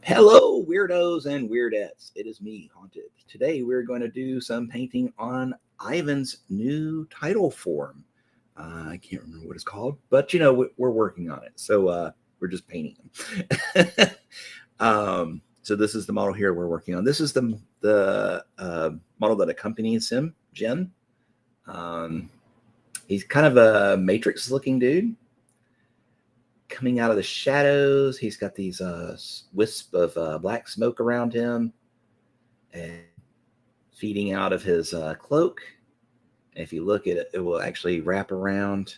Hello, weirdos and weirdettes. It is me, Haunted. Today we're going to do some painting on Ivan's new title form. I can't remember what it's called, but we're working on it. So we're just painting him. So this is the model here we're working on. This is the model that accompanies him, Jim. He's kind of a Matrix looking dude. Coming out of the shadows, he's got these wisps of black smoke around him and feeding out of his cloak. And if you look at it, it will actually wrap around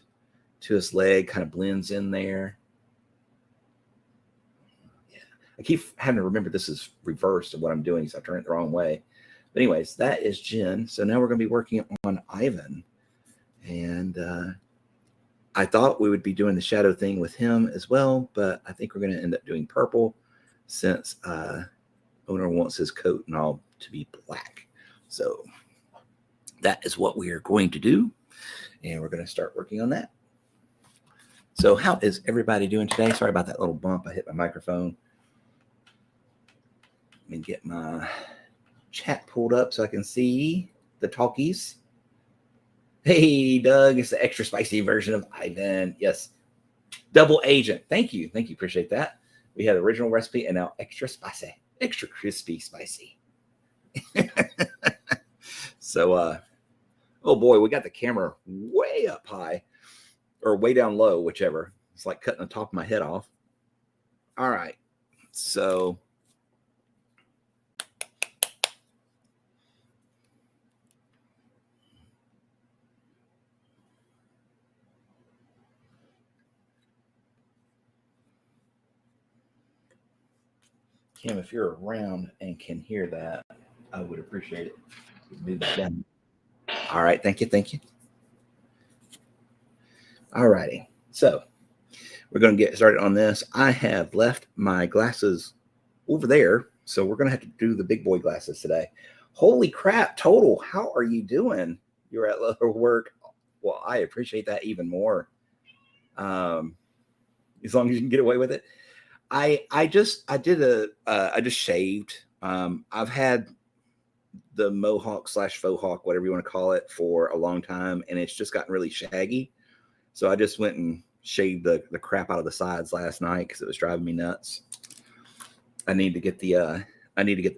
to his leg, kind of blends in there. Yeah, I keep having to remember this is reversed of what I'm doing, so I turn it the wrong way. But anyways, that is Jin. So now we're going to be working on Ivan. And I thought we would be doing the shadow thing with him as well, but I think we're going to end up doing purple since owner wants his coat and all to be black. So that is what we are going to do, and we're going to start working on that. So how is everybody doing today? Sorry about that little bump. I hit my microphone. Let me get my chat pulled up so I can see the talkies. Hey, Doug, it's the extra spicy version of Ivan. Yes, double agent. Thank you. Thank you. Appreciate that. We had the original recipe and now extra spicy, extra crispy spicy. So, oh boy, we got the camera way up high or way down low, whichever. It's like cutting the top of my head off. All right. So Kim, if you're around and can hear that, I would appreciate it. Move that down. All right, thank you, thank you. All righty, so we're going to get started on this. I have left my glasses over there, so we're going to have to do the big boy glasses today. Holy crap, Total, how are you doing? You're at lower work. Well, I appreciate that even more. As long as you can get away with it. I just shaved. I've had the mohawk / faux hawk, whatever you want to call it, for a long time, and it's just gotten really shaggy. So I just went and shaved the crap out of the sides last night because it was driving me nuts. I need to get the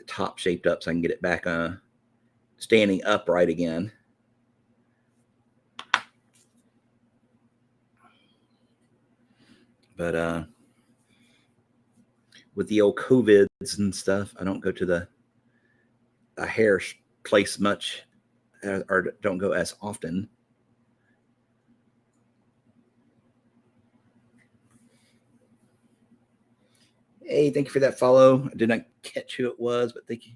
top shaped up so I can get it back standing upright again. But with the old COVIDs and stuff, I don't go to the hair place much, or don't go as often. Hey, thank you for that follow. I did not catch who it was, but thank you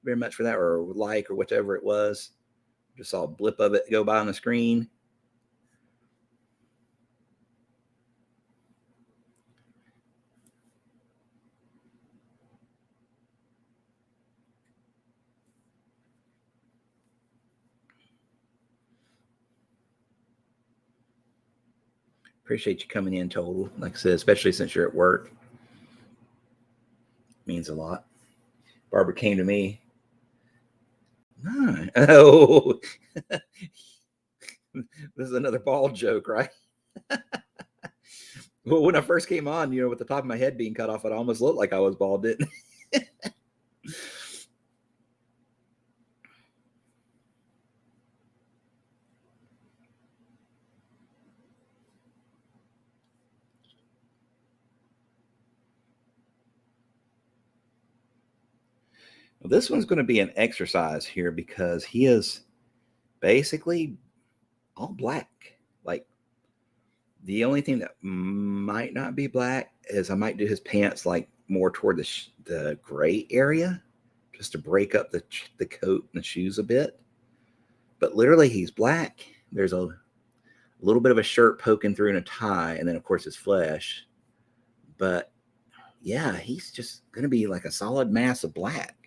very much for that, or like, or whatever it was. Just saw a blip of it go by on the screen. Appreciate you coming in, Total. Like I said, especially since you're at work. It means a lot. Barbara came to me. Oh, this is another bald joke, right? Well, when I first came on, with the top of my head being cut off, it almost looked like I was bald, didn't it? Well, this one's going to be an exercise here because he is basically all black. Like, the only thing that might not be black is I might do his pants like more toward the gray area, just to break up the coat and the shoes a bit. But literally, he's black. There's a little bit of a shirt poking through and a tie, and then of course his flesh. But yeah, he's just going to be like a solid mass of black.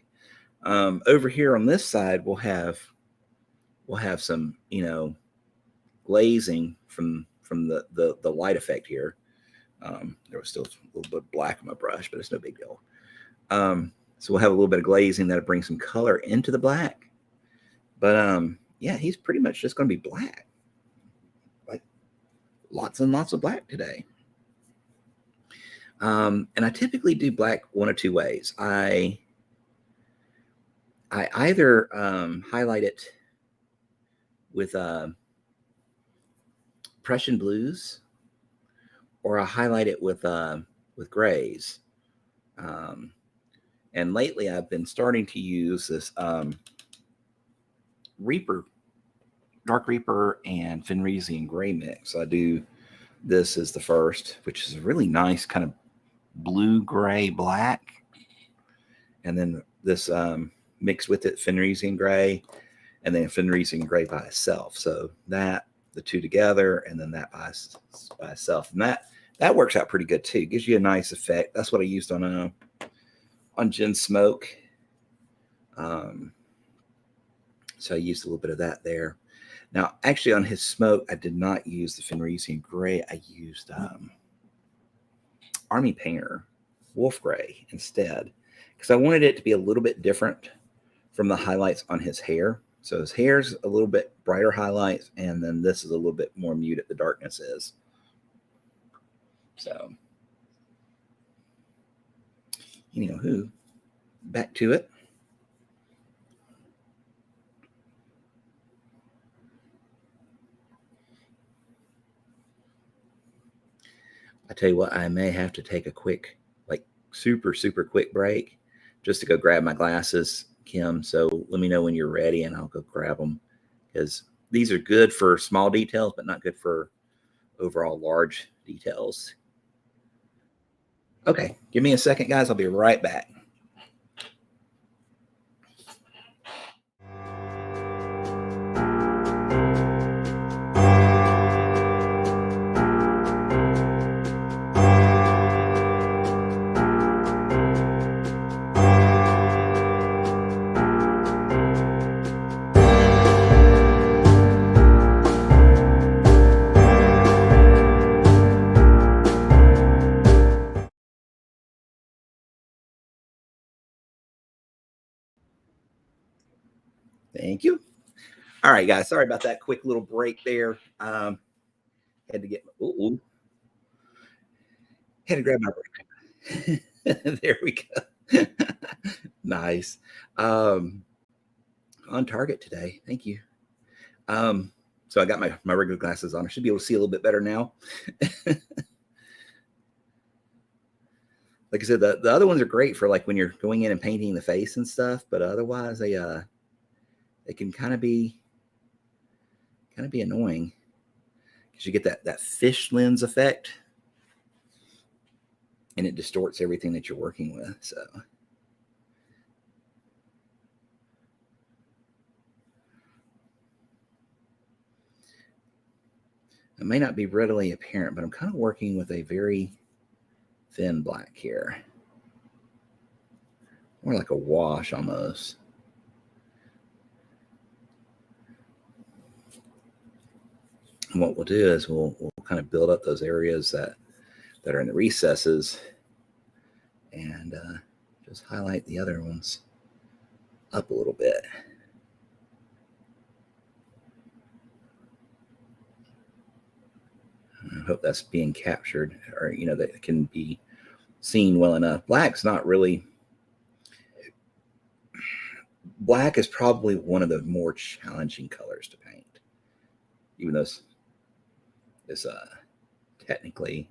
Over here on this side, we'll have some glazing from the light effect here. There was still a little bit black on my brush, but it's no big deal. So we'll have a little bit of glazing that'll bring some color into the black. But yeah, he's pretty much just going to be black. Like, lots and lots of black today. And I typically do black one of two ways. I either highlight it with Prussian blues, or I highlight it with grays. And lately, I've been starting to use this Reaper, Dark Reaper, and Fenrisian gray mix. I do this as the first, which is a really nice kind of blue, gray, black, and then this mixed with it Fenrisian gray, and then Fenrisian gray by itself. So that, the two together, and then that by itself, and that works out pretty good too. It gives you a nice effect. That's what I used on Jen's smoke. So I used a little bit of that there. Now, actually, on his smoke, I did not use the Fenrisian gray. I used Army Painter Wolf Gray instead, because I wanted it to be a little bit different from the highlights on his hair. So his hair's a little bit brighter highlights, and then this is a little bit more muted, the darkness is. So, back to it. I tell you what, I may have to take a quick super, super quick break just to go grab my glasses, Kim. So let me know when you're ready and I'll go grab them, because these are good for small details, but not good for overall large details. Okay, give me a second, guys. I'll be right back. Thank you. All right, guys. Sorry about that quick little break there. Had to get had to grab my break. There we go. Nice. On target today. Thank you. So I got my regular glasses on. I should be able to see a little bit better now. Like I said, the other ones are great for like when you're going in and painting the face and stuff, but otherwise they can kind of be annoying because you get that fish lens effect and it distorts everything that you're working with. So it may not be readily apparent, but I'm kind of working with a very thin black here, more like a wash almost. And what we'll do is we'll kind of build up those areas that are in the recesses and just highlight the other ones up a little bit. I hope that's being captured, or that it can be seen well enough. Black is probably one of the more challenging colors to paint, even though it's technically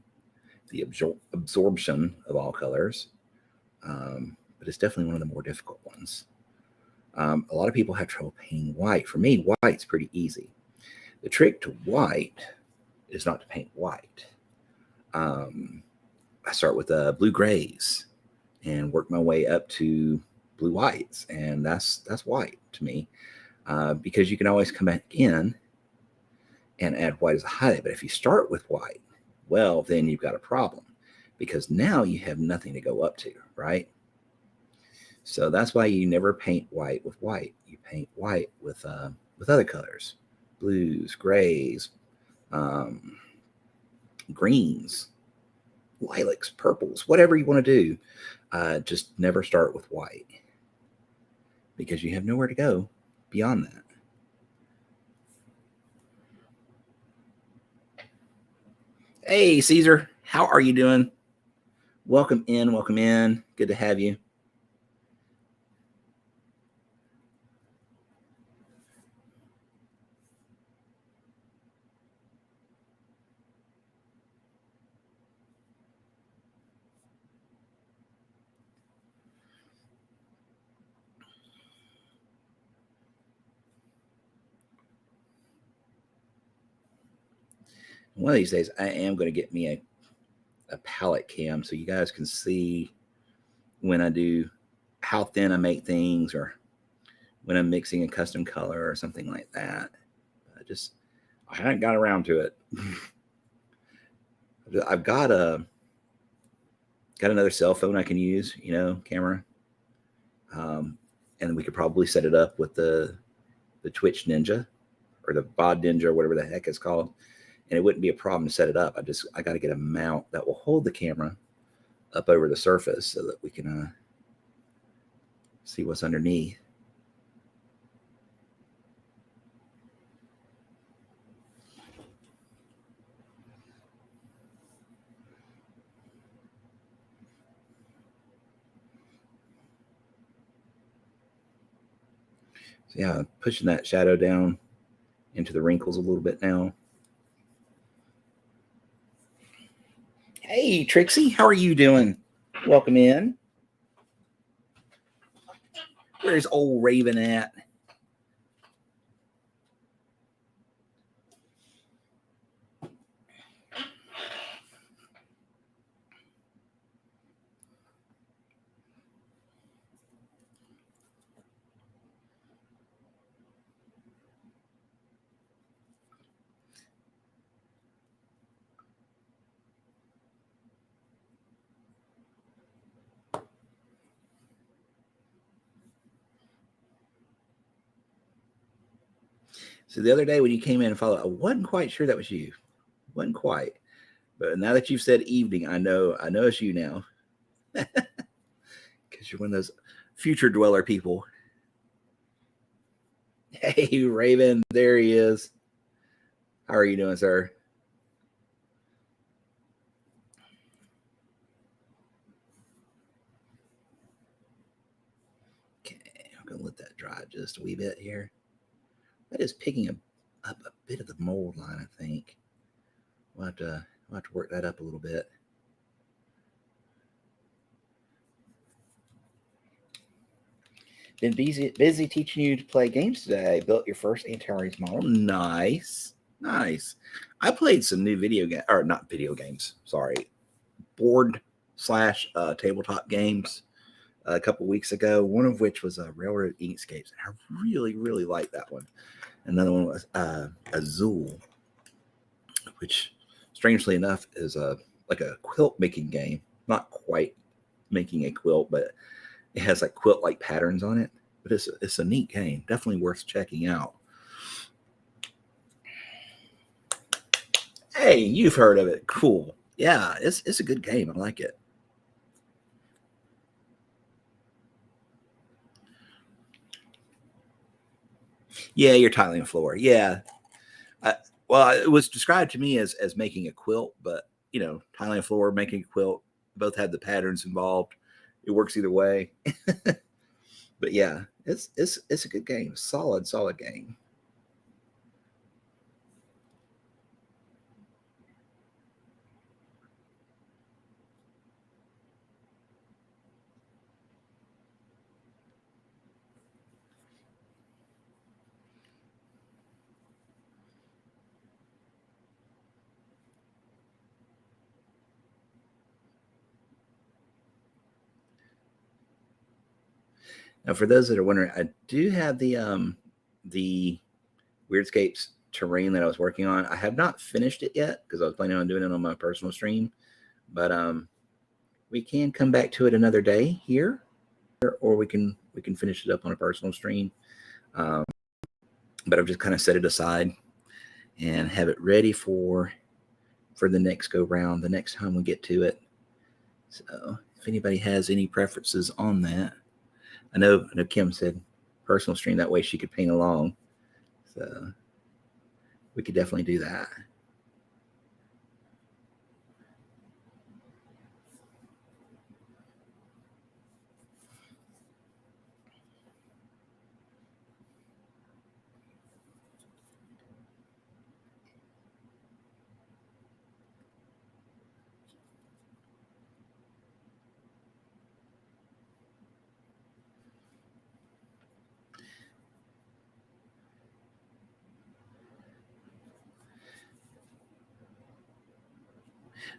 the absorption of all colors, but it's definitely one of the more difficult ones. A lot of people have trouble painting white. For me, white's pretty easy. The trick to white is not to paint white. I start with blue grays and work my way up to blue whites, and that's white to me, because you can always come back in and add white as a highlight. But if you start with white, well, then you've got a problem, because now you have nothing to go up to, right? So that's why you never paint white with white. You paint white with other colors, blues, grays, greens, lilacs, purples, whatever you want to do. Just never start with white, because you have nowhere to go beyond that. Hey, Caesar, how are you doing? Welcome in, welcome in. Good to have you. One of these days, I am going to get me a palette cam so you guys can see when I do, how thin I make things, or when I'm mixing a custom color or something like that. I haven't got around to it. I've got another cell phone I can use, camera. And we could probably set it up with the Twitch Ninja or the Bod Ninja or whatever the heck it's called. And it wouldn't be a problem to set it up. I got to get a mount that will hold the camera up over the surface so that we can see what's underneath. So yeah, pushing that shadow down into the wrinkles a little bit now. Hey, Trixie, how are you doing? Welcome in. Where's old Raven at? So the other day when you came in and followed, I wasn't quite sure that was you. Wasn't quite. But now that you've said evening, I know it's you now. Because you're one of those future dweller people. Hey, Raven, there he is. How are you doing, sir? Okay, I'm going to let that dry just a wee bit here. That is picking up a bit of the mold line, I think. We'll have to work that up a little bit. Been busy teaching you to play games today. Built your first Antares model. Nice. Nice. I played some new video game, or not video games, sorry. Board slash tabletop games a couple weeks ago. One of which was Railroad Inkscapes. I really, really liked that one. Another one was Azul, which strangely enough is like a quilt making game. Not quite making a quilt, but it has like quilt like patterns on it. But it's a neat game. Definitely worth checking out. Hey, you've heard of it. Cool. Yeah, it's a good game. I like it. Yeah, you're tiling the floor. Yeah. Well, it was described to me as making a quilt, but tiling a floor, making a quilt, both had the patterns involved. It works either way. But yeah, it's a good game. Solid game. Now, for those that are wondering, I do have the Weirdscapes terrain that I was working on. I have not finished it yet because I was planning on doing it on my personal stream, but we can come back to it another day here, or we can finish it up on a personal stream. But I've just kind of set it aside and have it ready for the next go round, the next time we get to it. So if anybody has any preferences on that, I know Kim said personal stream, that way she could paint along. So we could definitely do that.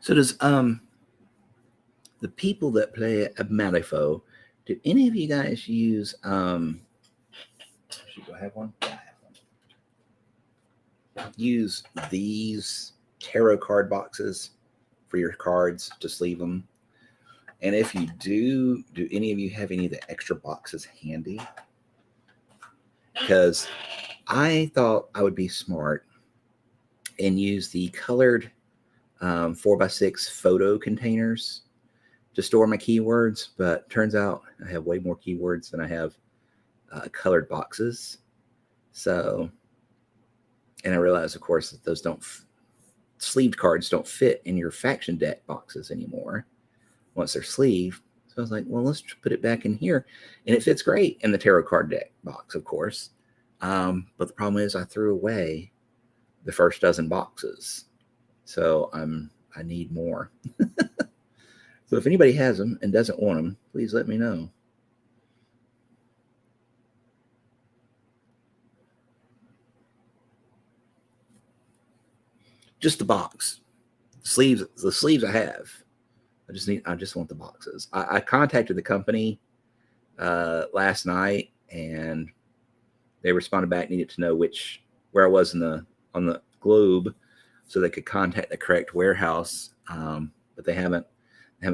So does the people that play a Malifaux, do any of you guys use do I have one? Yeah, I have one. Use these tarot card boxes for your cards to sleeve them? And if you do any of you have any of the extra boxes handy? Because I thought I would be smart and use the colored 4x6 photo containers to store my keywords, but turns out I have way more keywords than I have colored boxes. So, and I realized, of course, that those sleeved cards don't fit in your faction deck boxes anymore once they're sleeved. So I was like, well, let's put it back in here. And it fits great in the tarot card deck box, of course. But the problem is I threw away the first dozen boxes. So I need more. So if anybody has them and doesn't want them, please let me know. Just the box. The sleeves I have. I just want the boxes. I contacted the company last night, and they responded back, needed to know where I was on the globe, so they could contact the correct warehouse. But they haven't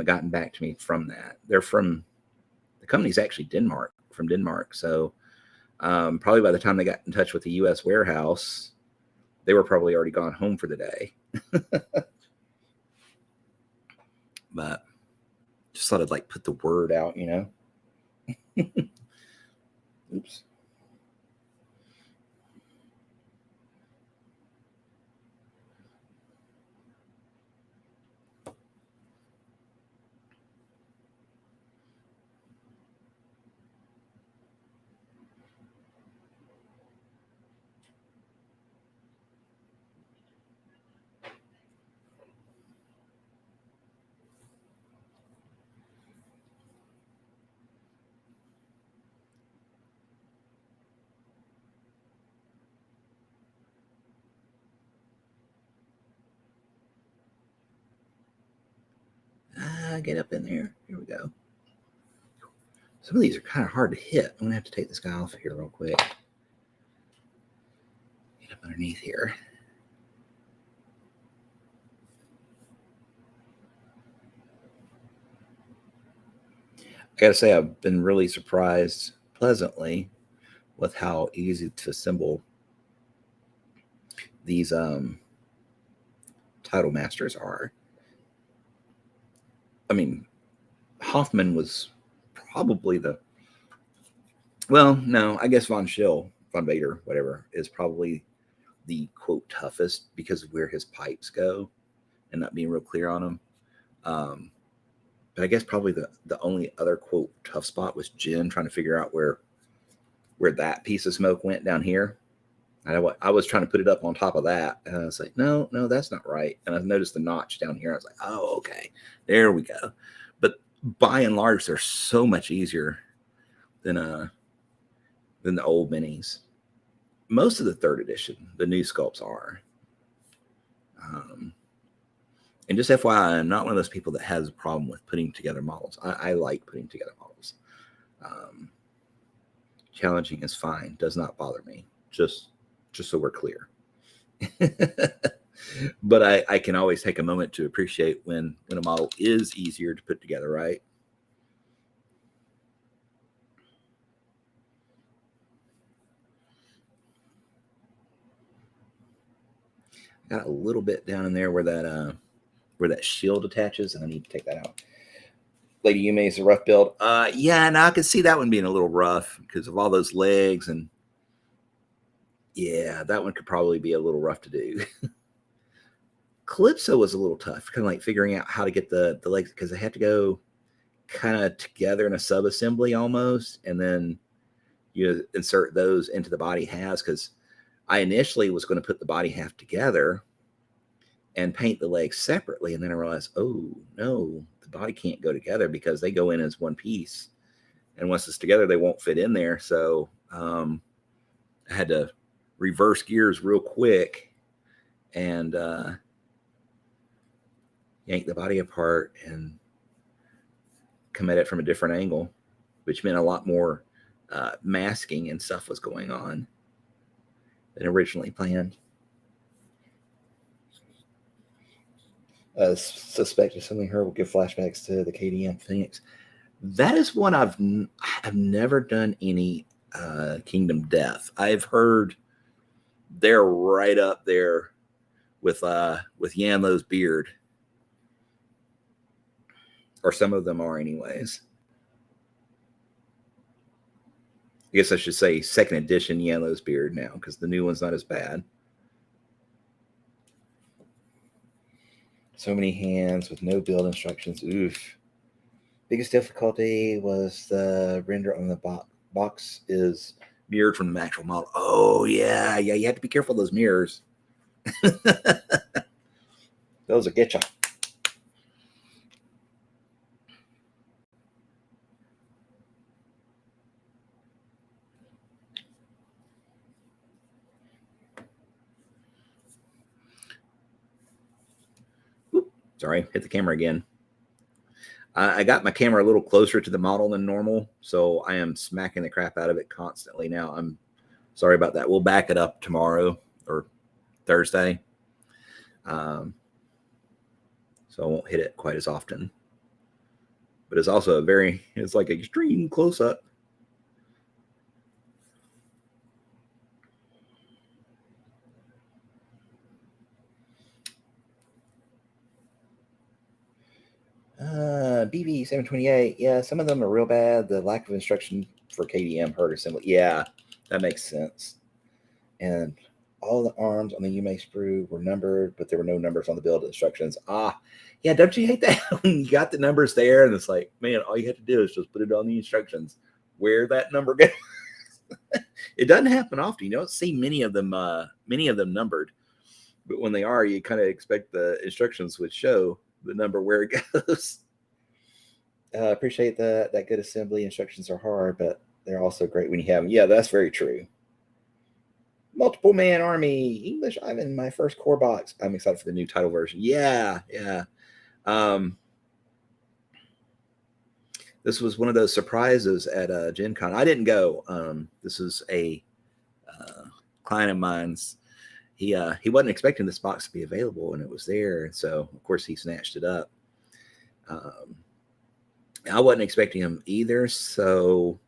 gotten back to me from that. The company's actually from Denmark. So probably by the time they got in touch with the U.S. warehouse, they were probably already gone home for the day. But just thought I'd put the word out, Oops. Get up in there. Here we go. Some of these are kind of hard to hit. I'm going to have to take this guy off here real quick. Get up underneath here. I gotta say, I've been really surprised pleasantly with how easy to assemble these Title Masters are. I mean, Hoffman was probably I guess Von Vader, whatever, is probably the quote toughest because of where his pipes go and not being real clear on them. But I guess probably the only other quote tough spot was Jen trying to figure out where that piece of smoke went down here. And I was trying to put it up on top of that, and I was like, no, that's not right. And I noticed the notch down here. I was like, oh, okay, there we go. But by and large, they're so much easier than the old minis. Most of the third edition, the new sculpts are. And just FYI, I'm not one of those people that has a problem with putting together models. I like putting together models. Challenging is fine. Does not bother me. Just so we're clear. But I can always take a moment to appreciate when a model is easier to put together, right? Got a little bit down in there where that shield attaches, and I need to take that out. Lady Yume is a rough build. Yeah, now I can see that one being a little rough because of all those legs, and yeah, that one could probably be a little rough to do. Calypso was a little tough, kind of like figuring out how to get the legs, because they had to go kind of together in a sub-assembly almost, and then you insert those into the body halves, because I initially was going to put the body half together and paint the legs separately, and then I realized, oh no, the body can't go together because they go in as one piece, and once it's together they won't fit in there. So I had to reverse gears real quick and yank the body apart and come at it from a different angle, which meant a lot more masking and stuff was going on than originally planned. Suspected something her will give flashbacks to the KDM Phoenix. That is one I've never done any Kingdom Death. I've heard they're right up there with Yanlo's beard, or some of them are, anyways. I guess I should say second edition Yanlo's beard now, because the new one's not as bad. So many hands with no build instructions. Oof. Biggest difficulty was the render on the box is mirrored from the actual model. Oh, yeah. You have to be careful of those mirrors. Those will get you. Sorry, hit the camera again. I got my camera a little closer to the model than normal, so I am smacking the crap out of it constantly now. I'm sorry about that. We'll back it up tomorrow or Thursday. So I won't hit it quite as often. But it's also it's like extreme close up. BB 728. Yeah, some of them are real bad. The lack of instruction for KDM hurt assembly. Yeah, that makes sense. And all the arms on the UMA sprue were numbered, but there were no numbers on the build instructions. Yeah, don't you hate that when you got the numbers there and it's like, man, all you have to do is just put it on the instructions where that number goes. It doesn't happen often. You don't see many of them numbered, but when they are, you kind of expect the instructions would show the number where it goes. Appreciate that good assembly. Instructions are hard, but they're also great when you have them. Yeah, that's very true. Multiple man army, English Ivan, my first core box. I'm excited for the new title version. Yeah. This was one of those surprises at Gen Con. I didn't go. This is a client of mine's. He wasn't expecting this box to be available, and it was there. And so, of course, he snatched it up. I wasn't expecting him either, so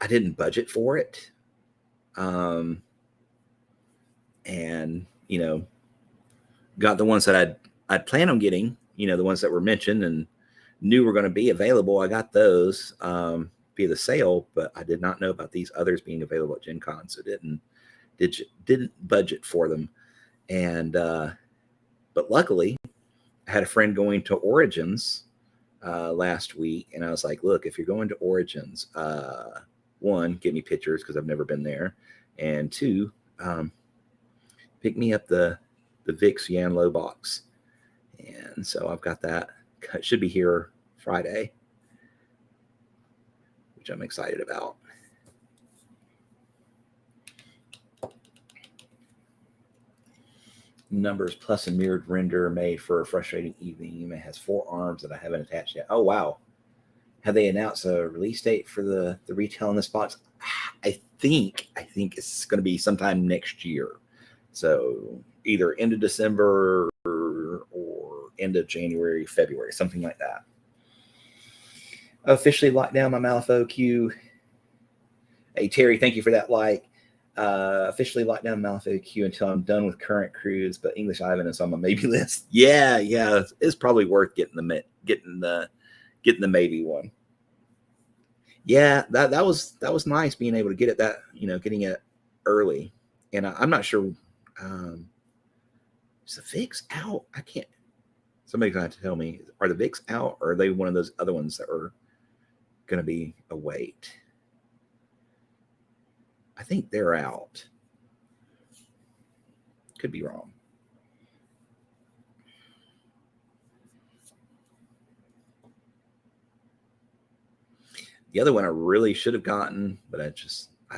I didn't budget for it. And got the ones that I'd planned on getting, the ones that were mentioned and knew were going to be available. I got those via the sale, but I did not know about these others being available at Gen Con, so didn't budget for them. And but luckily I had a friend going to Origins last week, and I was like, look, if you're going to Origins, one, get me pictures because I've never been there, and two, pick me up the Vix Yanlo box. And so I've got that. It should be here Friday, which I'm excited about. Numbers plus a mirrored render made for a frustrating evening. It has 4 arms that I haven't attached yet. Oh, wow. Have they announced a release date for the retail in this box? I think it's going to be sometime next year. So either end of December or end of January, February, something like that. Officially locked down my Malifaux queue. Hey, Terry, thank you for that like. Officially locked down Malifaux queue until I'm done with current cruise, but English Ivan is on my maybe list. Yeah, it's probably worth getting the maybe one. Yeah, that was nice being able to get it getting it early. And I'm not sure. Is the Vix out? I can't. Somebody's going to have to tell me. Are the Vix out, or are they one of those other ones that are going to be a wait? I think they're out. Could be wrong. The other one I really should have gotten, but I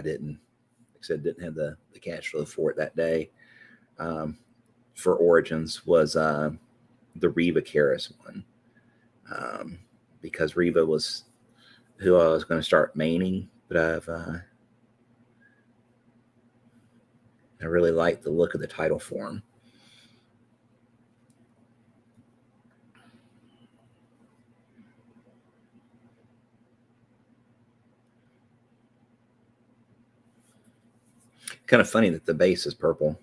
didn't. Like I said, didn't have the cash flow for it that day. For Origins was the Reva Karis one, because Reva was who I was going to start maining, but I really like the look of the title form. Kind of funny that the base is purple,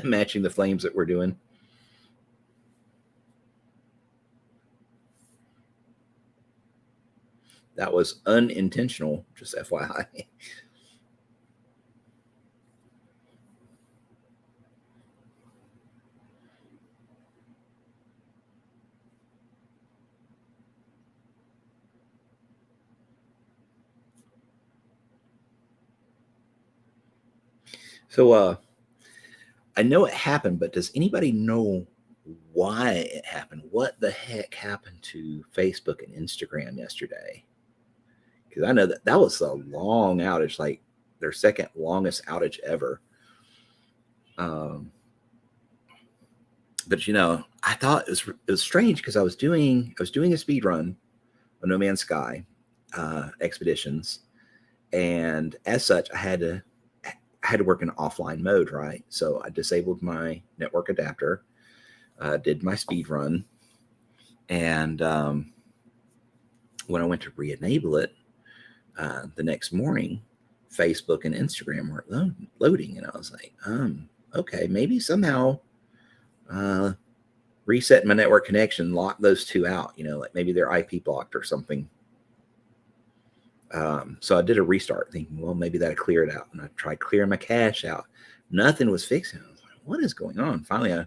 matching the flames that we're doing. That was unintentional, just FYI. So I know it happened, but does anybody know why it happened? What the heck happened to Facebook and Instagram yesterday? Because I know that was a long outage, like their second longest outage ever. But I thought it was strange because I was doing a speed run of No Man's Sky expeditions, and as such, I had to work in offline mode, right? So I disabled my network adapter, did my speed run, and when I went to re-enable it the next morning, Facebook and Instagram weren't loading, and I was like, okay, maybe somehow reset my network connection, lock those two out, like maybe they're IP blocked or something. So I did a restart thinking, well, maybe that'll clear it out. And I tried clearing my cache out. Nothing was fixing. I was like, what is going on? Finally, I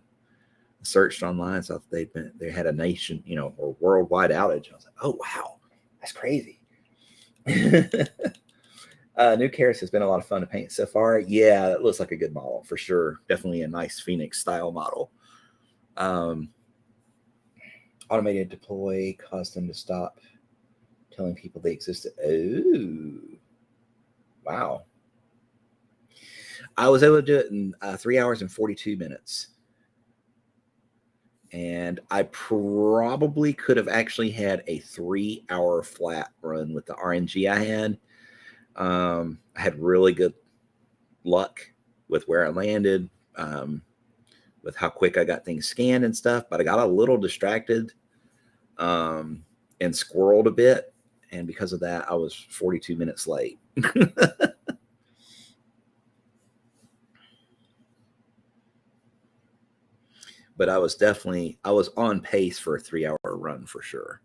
searched online, saw that they had a nation, or worldwide outage. I was like, oh, wow, that's crazy. New Karis has been a lot of fun to paint so far. Yeah, it looks like a good model for sure. Definitely a nice Phoenix style model. Automated deploy caused them to stop telling people they existed. Oh, wow. I was able to do it in 3 hours and 42 minutes. And I probably could have actually had a 3-hour flat run with the RNG I had. I had really good luck with where I landed, with how quick I got things scanned and stuff, but I got a little distracted and squirreled a bit. And because of that, I was 42 minutes late. But I was on pace for a 3-hour run for sure.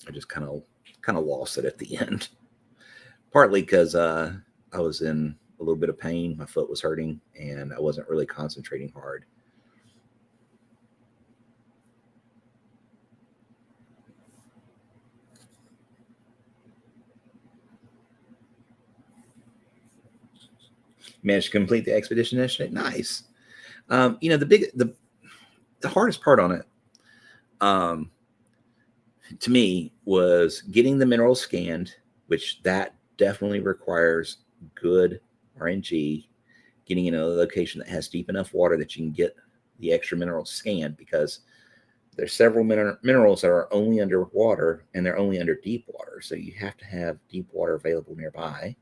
I just kind of lost it at the end, partly because I was in a little bit of pain. My foot was hurting, and I wasn't really concentrating hard. Managed to complete the expedition yesterday. Nice. The hardest part on it, to me, was getting the minerals scanned, which that definitely requires good RNG. Getting in a location that has deep enough water that you can get the extra minerals scanned, because there's several minerals that are only underwater, and they're only under deep water. So you have to have deep water available nearby.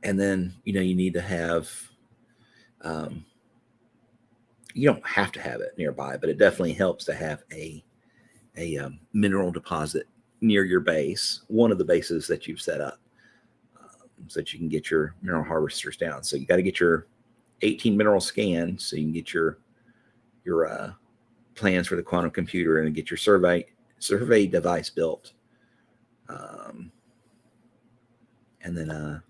And then, you need to have, you don't have to have it nearby, but it definitely helps to have a mineral deposit near your base, one of the bases that you've set up, so that you can get your mineral harvesters down. So you got to get your 18 mineral scan so you can get your plans for the quantum computer and get your survey device built. And then,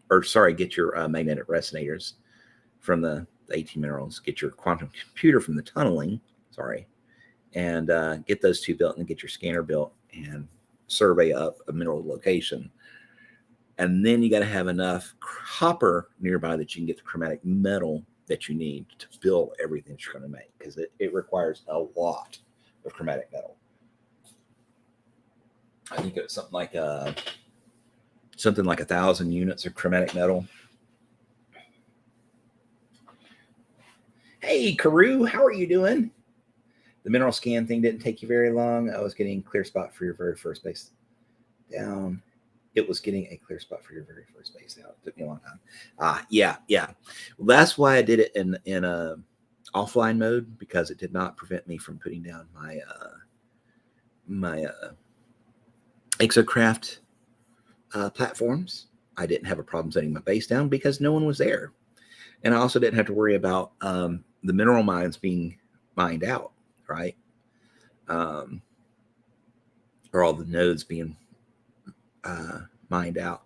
get your magnetic resonators from the 18 minerals, get your quantum computer from the tunneling, and get those two built, and get your scanner built and survey up a mineral location. And then you got to have enough copper nearby that you can get the chromatic metal that you need to build everything that you're going to make, because it requires a lot of chromatic metal. I think it's something like 1,000 units of chromatic metal. Hey, Carew, how are you doing? The mineral scan thing didn't take you very long. I was getting clear spot for your very first base down. It was getting a clear spot for your very first base down. It took me a long time. Yeah. Well, that's why I did it in a offline mode, because it did not prevent me from putting down my Exocraft platforms. I didn't have a problem setting my base down because no one was there. And I also didn't have to worry about the mineral mines being mined out, right? Or all the nodes being mined out,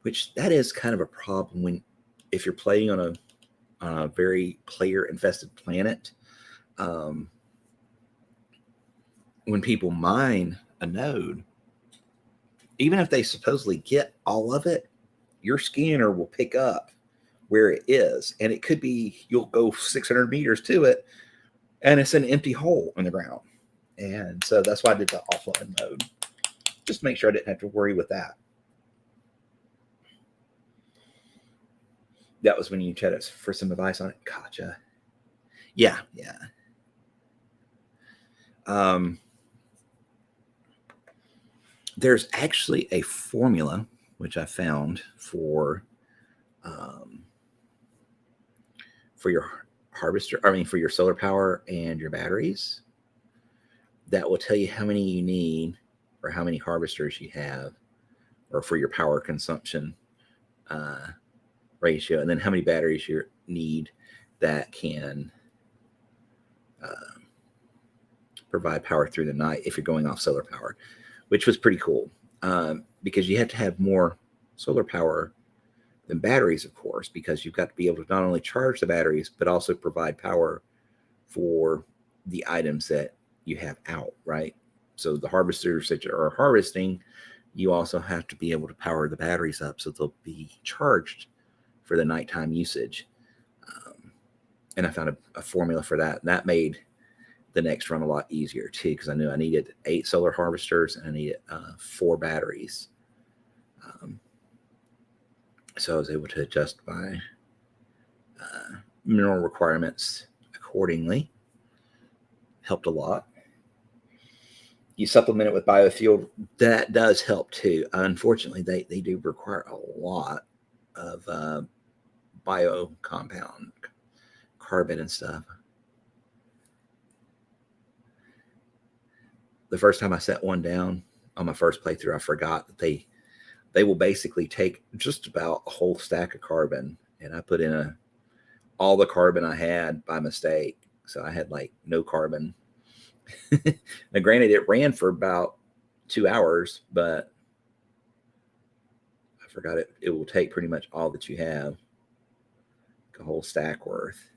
which that is kind of a problem if you're playing on a very player infested planet. When people mine a node, even if they supposedly get all of it, your scanner will pick up where it is, and it could be you'll go 600 meters to it, and it's an empty hole in the ground. And so that's why I did the offline mode, just to make sure I didn't have to worry with that. That was when you tried us for some advice on it. Gotcha. Yeah. There's actually a formula which I found for your harvester. I mean, for your solar power and your batteries, that will tell you how many you need, or how many harvesters you have, or for your power consumption ratio, and then how many batteries you need that can provide power through the night if you're going off solar power, which was pretty cool, because you have to have more solar power than batteries, of course, because you've got to be able to not only charge the batteries, but also provide power for the items that you have out, right? So the harvesters that are harvesting, you also have to be able to power the batteries up so they'll be charged for the nighttime usage. And I found a formula for that. And that made the next run a lot easier too, because I knew I needed 8 solar harvesters and I needed 4 batteries. So I was able to adjust my mineral requirements accordingly. Helped a lot. You supplement it with biofuel, that does help too. Unfortunately, they do require a lot of bio compound, carbon and stuff. The first time I set one down on my first playthrough, I forgot that they will basically take just about a whole stack of carbon, and I put in all the carbon I had by mistake. So I had like no carbon. Now, granted, it ran for about 2 hours, but I forgot it will take pretty much all that you have, a whole stack worth.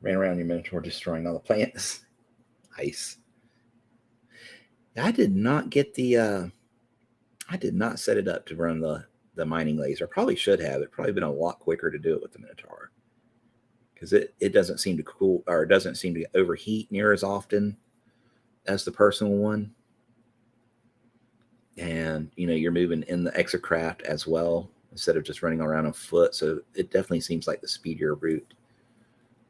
Ran around your Minotaur destroying all the plants. Nice. I did not get I did not set it up to run the mining laser. I probably should have. It probably been a lot quicker to do it with the Minotaur, because it doesn't seem to cool, or it doesn't seem to overheat near as often as the personal one. And you're moving in the exocraft as well instead of just running around on foot. So it definitely seems like the speedier route.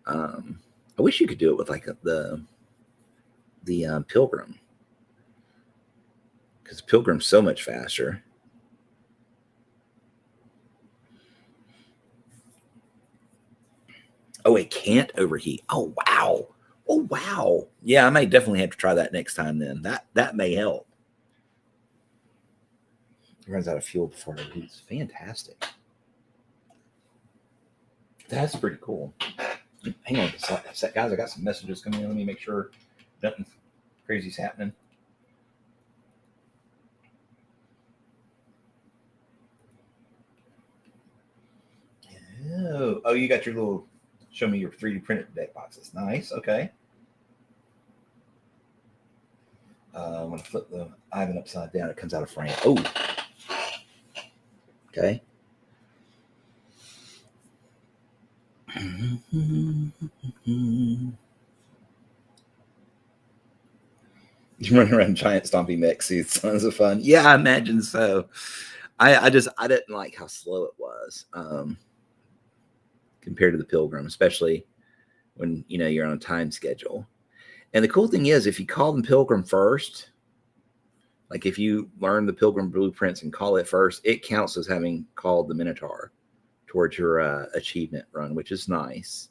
I wish you could do it with like the Pilgrim, because Pilgrim's so much faster. Oh, it can't overheat. Oh wow. Oh wow. Yeah, I may definitely have to try that next time then. That may help. It runs out of fuel before it overheats. Fantastic. That's pretty cool. Hang on a sec, guys. I got some messages coming in. Let me make sure nothing crazy's happening. Oh, you got your little, show me your 3D printed deck boxes. Nice. Okay. I'm going to flip the Ivan upside down. It comes out of frame. Oh. Okay. You run around giant stompy mech suits. Tons of fun. Yeah, I imagine so. I didn't like how slow it was compared to the Pilgrim, especially when you're on a time schedule. And the cool thing is, if you call them Pilgrim first, like if you learn the Pilgrim blueprints and call it first, it counts as having called the Minotaur towards your achievement run, which is nice.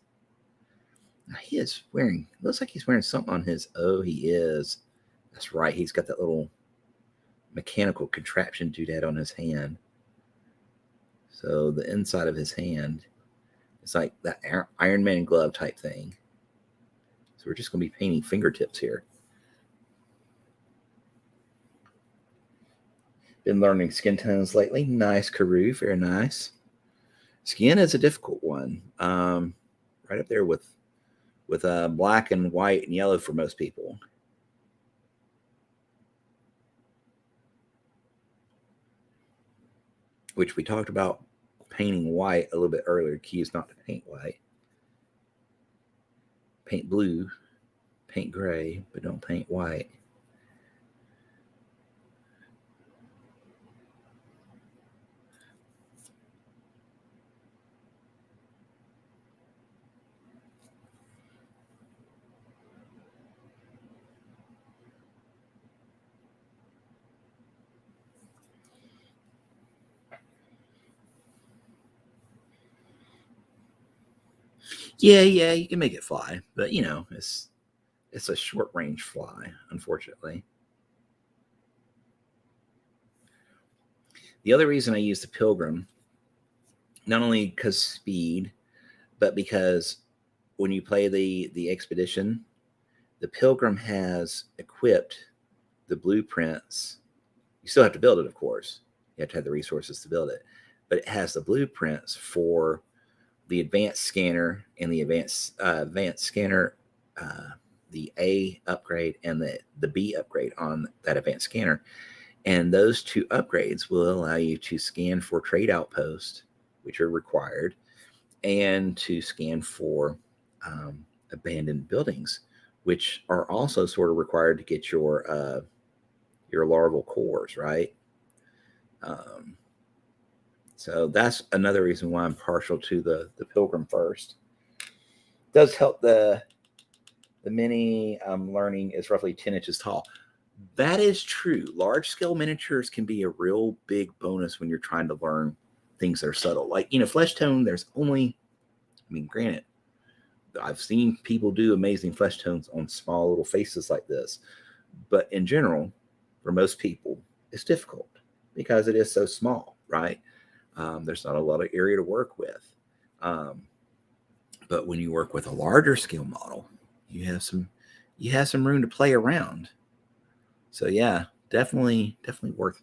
Now, he is wearing, looks like he's wearing something on his, oh, he is. That's right. He's got that little mechanical contraption doodad on his hand. So the inside of his hand, it's like that Iron Man glove type thing. So we're just going to be painting fingertips here. Been learning skin tones lately. Nice, Karoo. Very nice. Skin is a difficult one. Right up there with black and white and yellow for most people. Which we talked about painting white a little bit earlier. Key is not to paint white. paint blue, paint gray, but don't paint white. Yeah, you can make it fly, but it's a short range fly, unfortunately. The other reason I use the Pilgrim, not only because speed, but because when you play the expedition, the Pilgrim has equipped the blueprints. You still have to build it, of course. You have to have the resources to build it, but it has the blueprints for the advanced scanner and the advanced scanner, the A upgrade and the B upgrade on that advanced scanner. And those two upgrades will allow you to scan for trade outposts, which are required, and to scan for abandoned buildings, which are also sort of required to get your larval cores, right? So that's another reason why I'm partial to the Pilgrim first. It does help the mini learning is roughly 10 inches tall. That is true. Large scale miniatures can be a real big bonus when you're trying to learn things that are subtle. Like, flesh tone, there's only, granted, I've seen people do amazing flesh tones on small little faces like this. But in general, for most people, it's difficult because it is so small, right? There's not a lot of area to work with. But when you work with a larger scale model, you have some room to play around. So yeah, definitely worth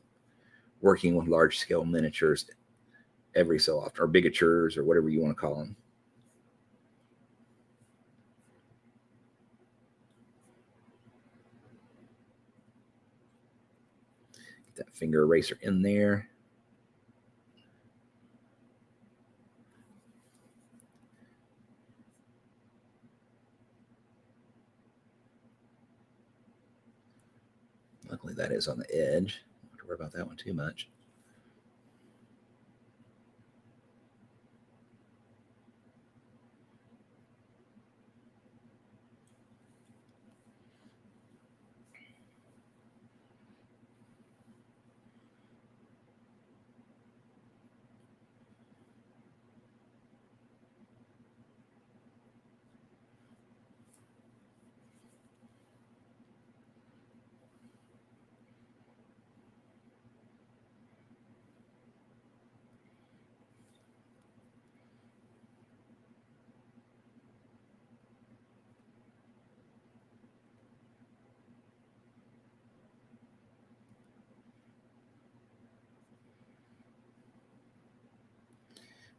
working with large scale miniatures every so often, or bigatures, or whatever you want to call them. Get that finger eraser in there. Luckily, that is on the edge. Don't have to worry about that one too much.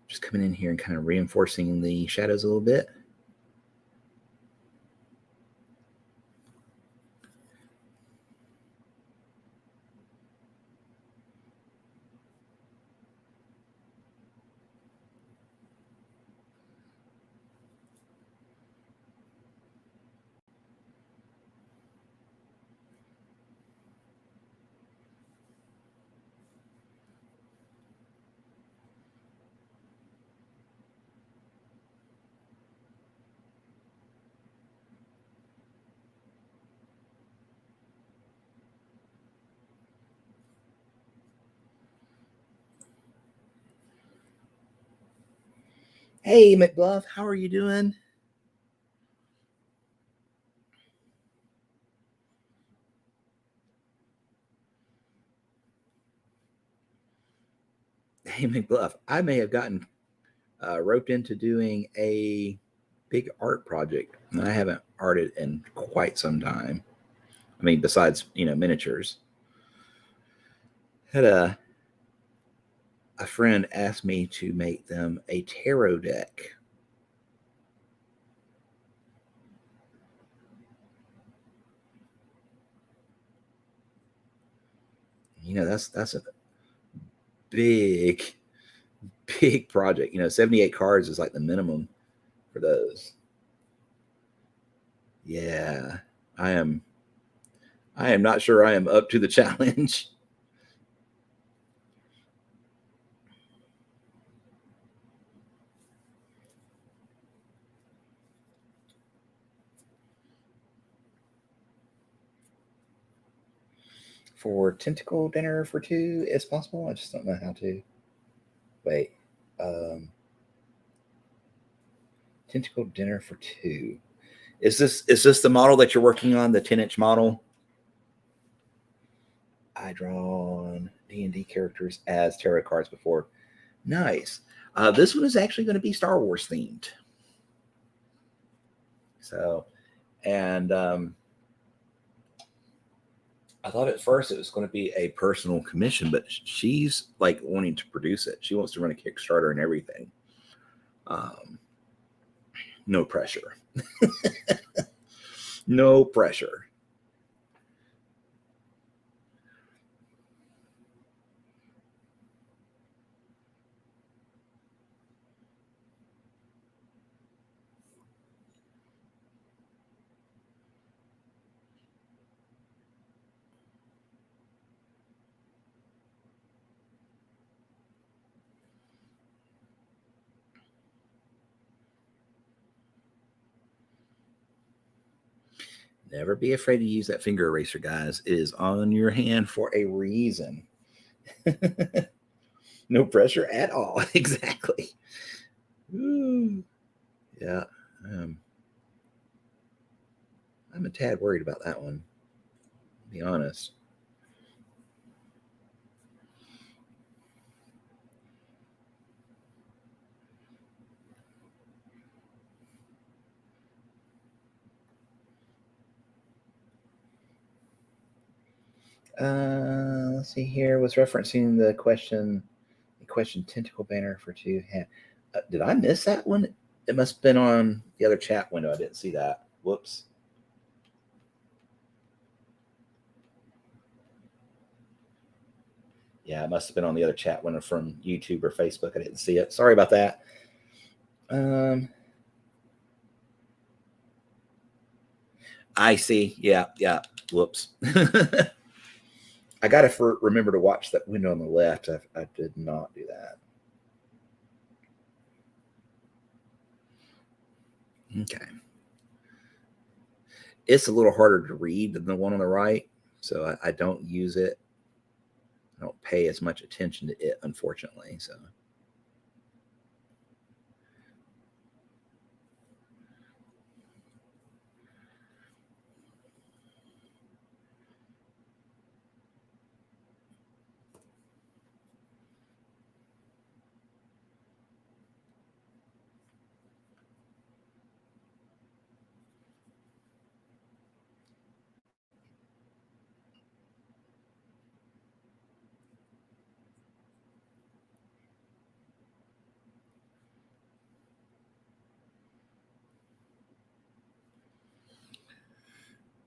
Just coming in here and kind of reinforcing the shadows a little bit. Hey, McBluff, how are you doing? Hey, McBluff, I may have gotten roped into doing a big art project, and I haven't arted in quite some time. Besides miniatures. Had a friend asked me to make them a tarot deck. That's a big big project. 78 cards is like the minimum for those. Yeah, I am. I am not sure I am up to the challenge. For tentacle dinner for two, is possible. I just don't know how to. Wait, um, tentacle dinner for two. Is this the model that you're working on? The 10-inch model? I drawn D&D characters as tarot cards before. Nice. This one is actually going to be Star Wars themed. So, and I thought at first it was going to be a personal commission, but she's like wanting to produce it. She wants to run a Kickstarter and everything. Um, no pressure. No pressure. Never be afraid to use that finger eraser, guys. It is on your hand for a reason. No pressure at all. Exactly. Ooh. Yeah. Um, I'm a tad worried about that one, to be honest. Let's see here. Was referencing the question tentacle banner for two hand. Did I miss that one? It must have been on the other chat window. I didn't see that. Whoops. Yeah, it must have been on the other chat window from YouTube or Facebook. I didn't see it. Sorry about that. Um, I see. Yeah, yeah. Whoops. I got to remember to watch that window on the left. I did not do that. Okay. It's a little harder to read than the one on the right, so I don't use it. I don't pay as much attention to it, unfortunately. So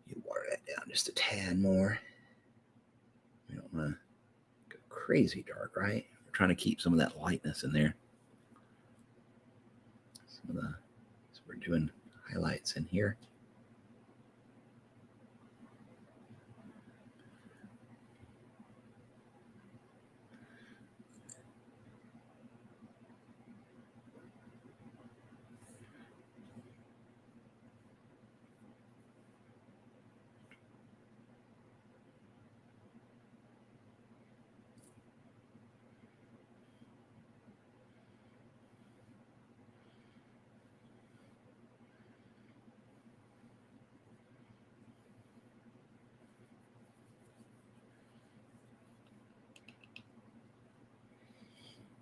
you water that down just a tad more. We don't want to go crazy dark, right? We're trying to keep some of that lightness in there. Some of the so we're doing highlights in here.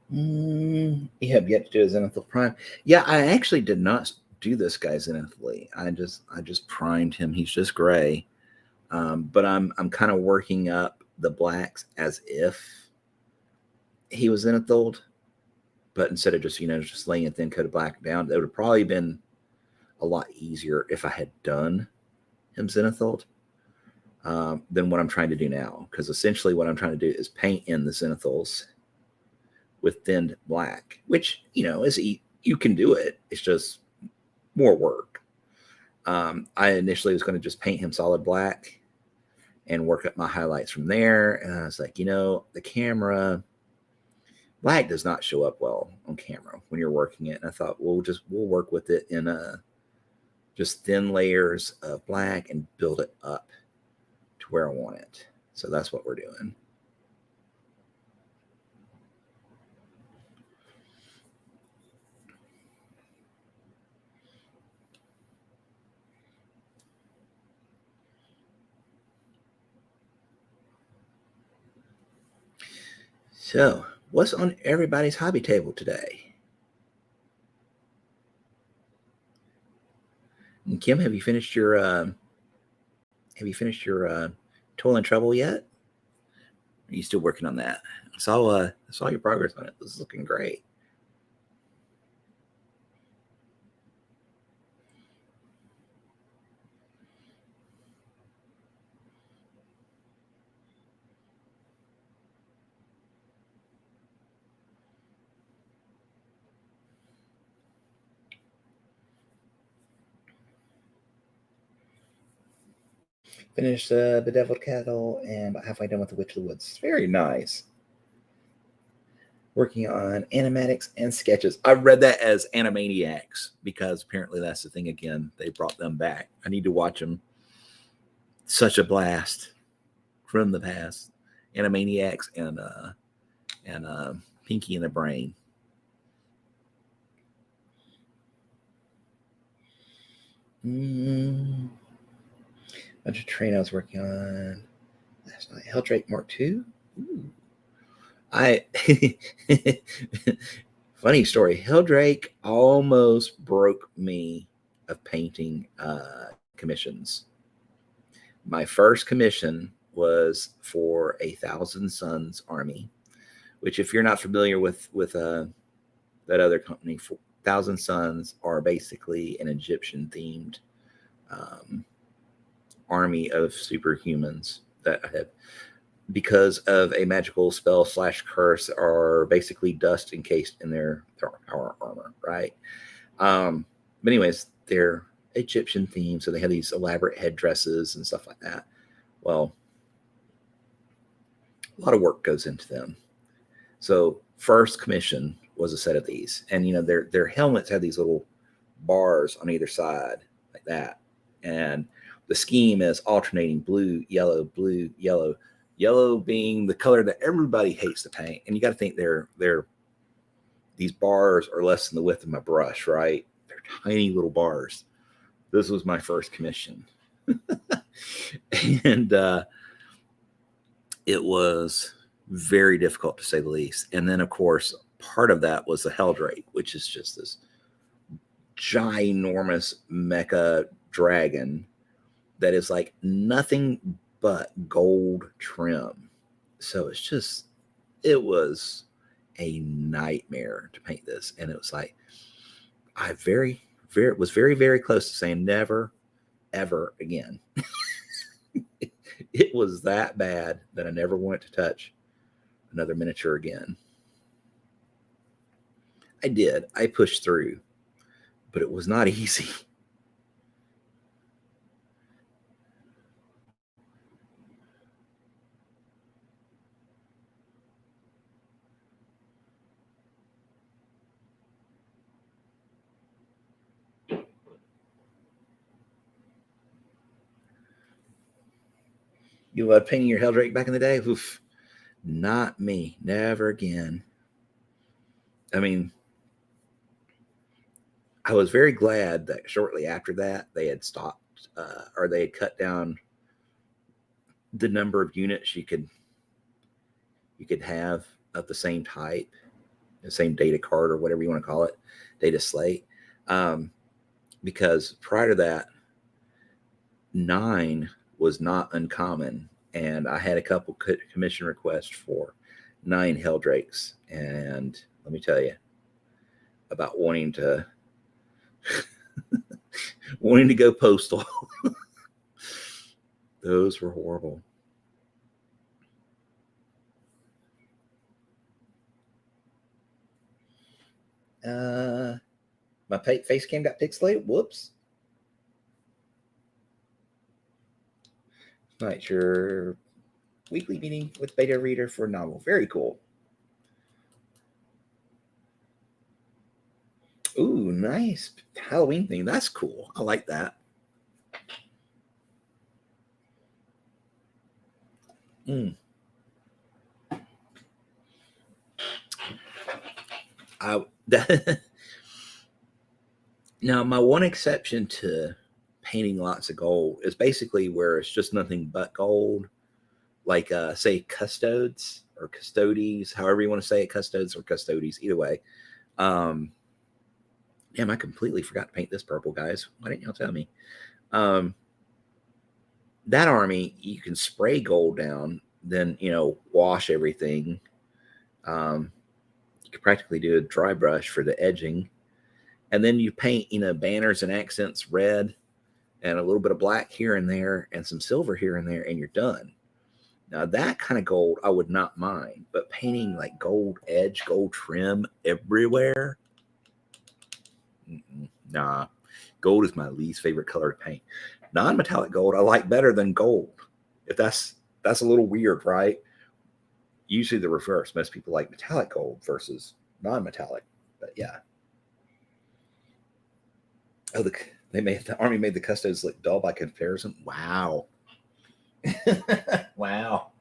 You have yet to do a Zenithal Prime. Yeah, I actually did not do this guy Zenithally. I just primed him. He's just gray. But I'm kind of working up the blacks as if he was Zenithal, but instead of just laying a thin coat of black down, it would have probably been a lot easier if I had done him Zenithal than what I'm trying to do now. Because essentially what I'm trying to do is paint in the Zenithals with thinned black, which is you can do it. It's just more work. I initially was going to just paint him solid black and work up my highlights from there. And I was like, the camera black does not show up well on camera when you're working it. And I thought, we'll work with it in just thin layers of black and build it up to where I want it. So that's what we're doing. So, what's on everybody's hobby table today? And Kim, have you finished your Toil and Trouble yet? Are you still working on that? I saw your progress on it. This is looking great. Finished Bedeviled Cattle and about halfway done with the Witch of the Woods. Very nice. Working on animatics and sketches. I read that as Animaniacs because apparently that's the thing again. They brought them back. I need to watch them. Such a blast from the past. Animaniacs and Pinky and the Brain. Bunch of train I was working on last night. Heldrake Mark II. Ooh. Funny story. Heldrake almost broke me of painting commissions. My first commission was for a Thousand Sons army, which, if you're not familiar with that other company, Thousand Sons are basically an Egyptian themed army of superhumans that have, because of a magical spell / curse, are basically dust encased in their power armor, right? But anyways, they're Egyptian themed, so they have these elaborate headdresses and stuff like that. Well, a lot of work goes into them. So first commission was a set of these, and their helmets have these little bars on either side like that, and the scheme is alternating blue, yellow, yellow being the color that everybody hates to paint. And you got to think these bars are less than the width of my brush, right? They're tiny little bars. This was my first commission. And it was very difficult to say the least. And then, of course, part of that was the Heldrake, which is just this ginormous mecha dragon that is like nothing but gold trim. So it was a nightmare to paint this. And it was like, I was very, very close to saying never, ever again. It was that bad that I never wanted to touch another miniature again. I did. I pushed through, but it was not easy. You painting your Heldrake back in the day? Oof, not me. Never again. I mean, I was very glad that shortly after that they had stopped or they had cut down the number of units you could have of the same type, the same data card or whatever you want to call it, data slate. Because prior to that, 9 was not uncommon, and I had a couple commission requests for 9 Heldrakes, and let me tell you about wanting to go postal. Those were horrible. My face cam got pixelated. Whoops. Tonight's your weekly meeting with beta reader for novel. Very cool. Ooh, nice Halloween thing. That's cool. I like that. Mm. Now, my one exception to painting lots of gold is basically where it's just nothing but gold, like say custodes or custodies, however you want to say it, custodes or custodies, either way. Um, Damn, I completely forgot to paint this purple, guys. Why didn't y'all tell me? Um, that army, you can spray gold down, then wash everything. You could practically do a dry brush for the edging, and then you paint banners and accents red and a little bit of black here and there and some silver here and there, and you're done. Now that kind of gold I would not mind, but painting like gold edge, gold trim everywhere, nah. Gold is my least favorite color to paint. Non-metallic gold I like better than gold. If that's a little weird, right? Usually the reverse. Most people like metallic gold versus non-metallic. But yeah. Oh, the army made the custodes look dull by comparison. Wow. Wow.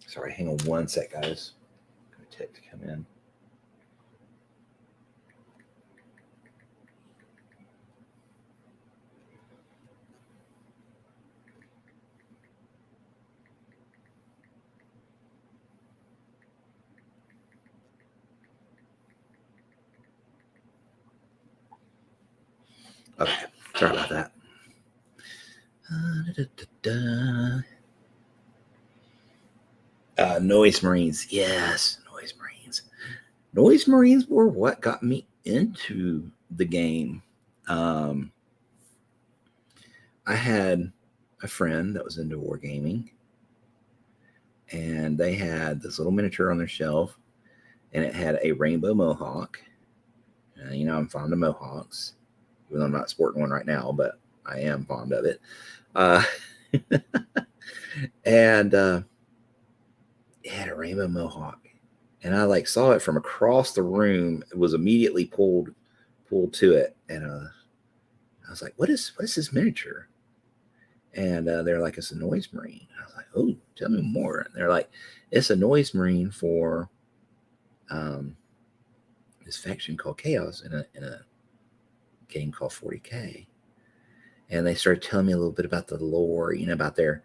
Sorry, hang on one sec, guys. I'm gonna take to come in. Okay, sorry about that. Noise Marines, yes, Noise Marines. Noise Marines were what got me into the game. Um, I had a friend that was into wargaming, and they had this little miniature on their shelf, and it had a rainbow mohawk. I'm fond of mohawks, even though I'm not sporting one right now, but I am fond of it. Uh, and it had a rainbow mohawk, and I like saw it from across the room. It was immediately pulled to it, and I was like, "What is this miniature?" And they're like, "It's a noise marine." I was like, "Oh, tell me more." And they're like, "It's a noise marine for um, this faction called Chaos in a game called 40K." And they started telling me a little bit about the lore, about their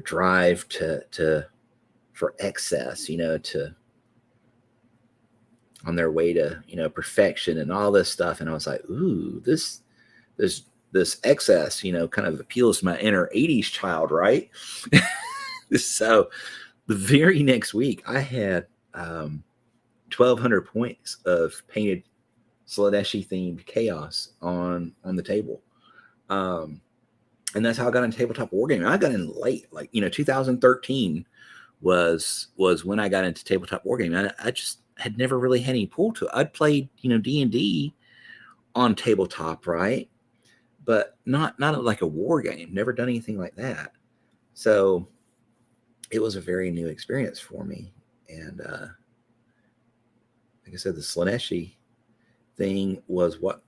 drive to for excess, to on their way to perfection and all this stuff. And I was like, "Ooh, this this excess, kind of appeals to my inner 80s child, right?" So the very next week I had 1,200 points of painted Slaneshi themed chaos on the table. Um, and that's how I got into tabletop wargaming. I got in late, like 2013 was when I got into tabletop wargaming. I just had never really had any pull to it. I'd played D&D on tabletop, right? But not like a war game. Never done anything like that. So it was a very new experience for me. And like I said, the Slaneshi thing was what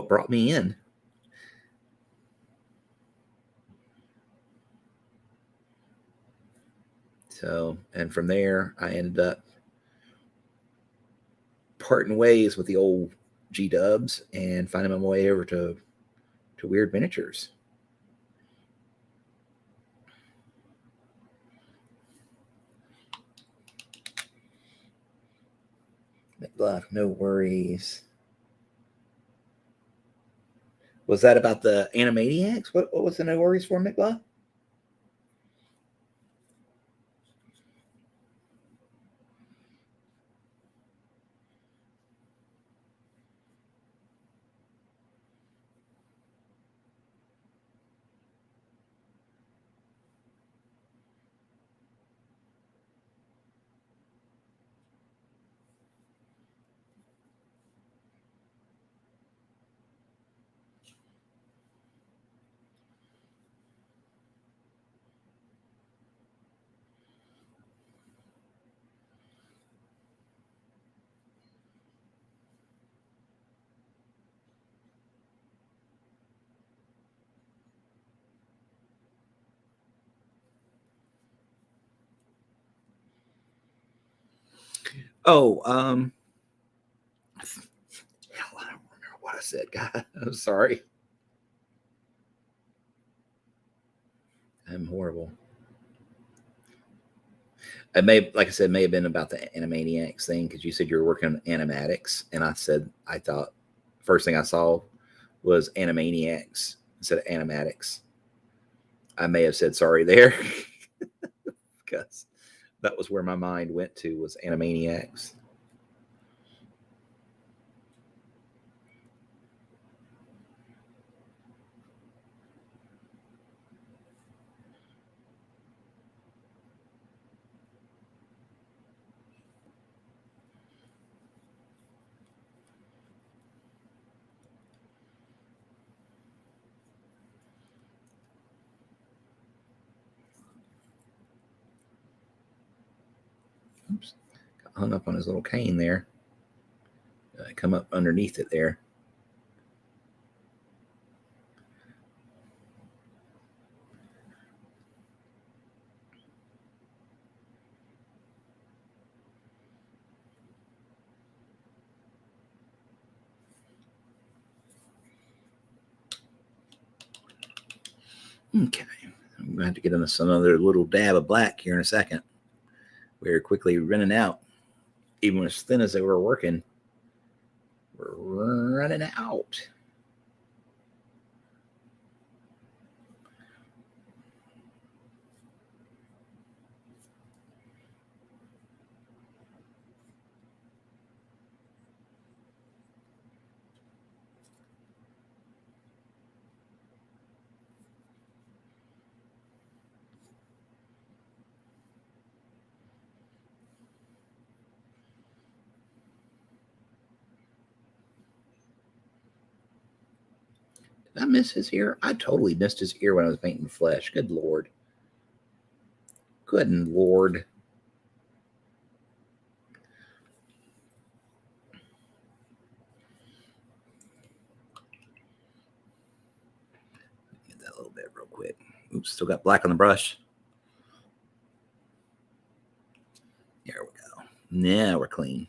brought me in. So, and from there, I ended up parting ways with the old G Dubs and finding my way over to Wyrd Miniatures. McBluff, no worries. Was that about the Animaniacs? What was the no worries for, McBluff? Oh, hell, I don't remember what I said, God. I'm sorry. I'm horrible. It may, like I said, may have been about the Animaniacs thing because you said you were working on animatics, and I said I thought first thing I saw was Animaniacs instead of animatics. I may have said sorry there because that was where my mind went to was Animaniacs. Oops, got hung up on his little cane there. Come up underneath it there. Okay, I'm going to have to get us another little dab of black here in a second. We're quickly running out. Even as thin as they were working, we're running out. Did I miss his ear? I totally missed his ear when I was painting flesh. Good Lord. Good Lord. Get that a little bit real quick. Oops, still got black on the brush. There we go. Now we're clean.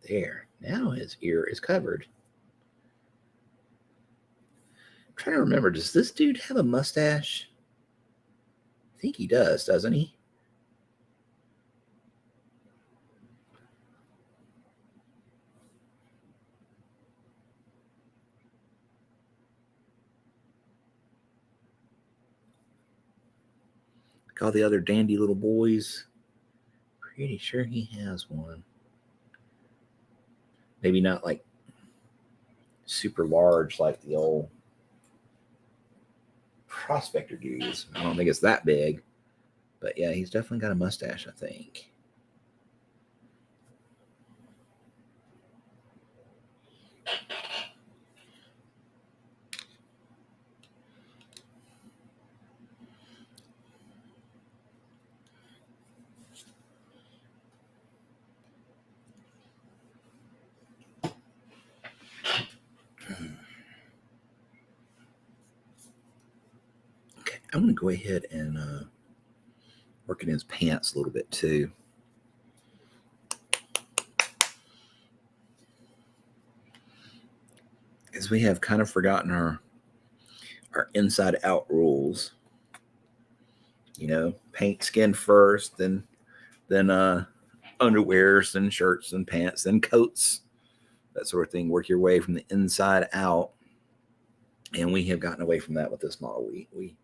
There. Now his ear is covered. I'm trying to remember, does this dude have a mustache? I think he does, doesn't he? Like all the other dandy little boys. Pretty sure he has one. Maybe not like super large like the old prospector dudes. I don't think it's that big. But yeah, he's definitely got a mustache, I think. Okay, I'm going to go ahead and work in his pants a little bit too. Because we have kind of forgotten our inside out rules. You know, paint skin first, then underwears, then shirts, then pants, then coats, that sort of thing. Work your way from the inside out. And we have gotten away from that with this model. We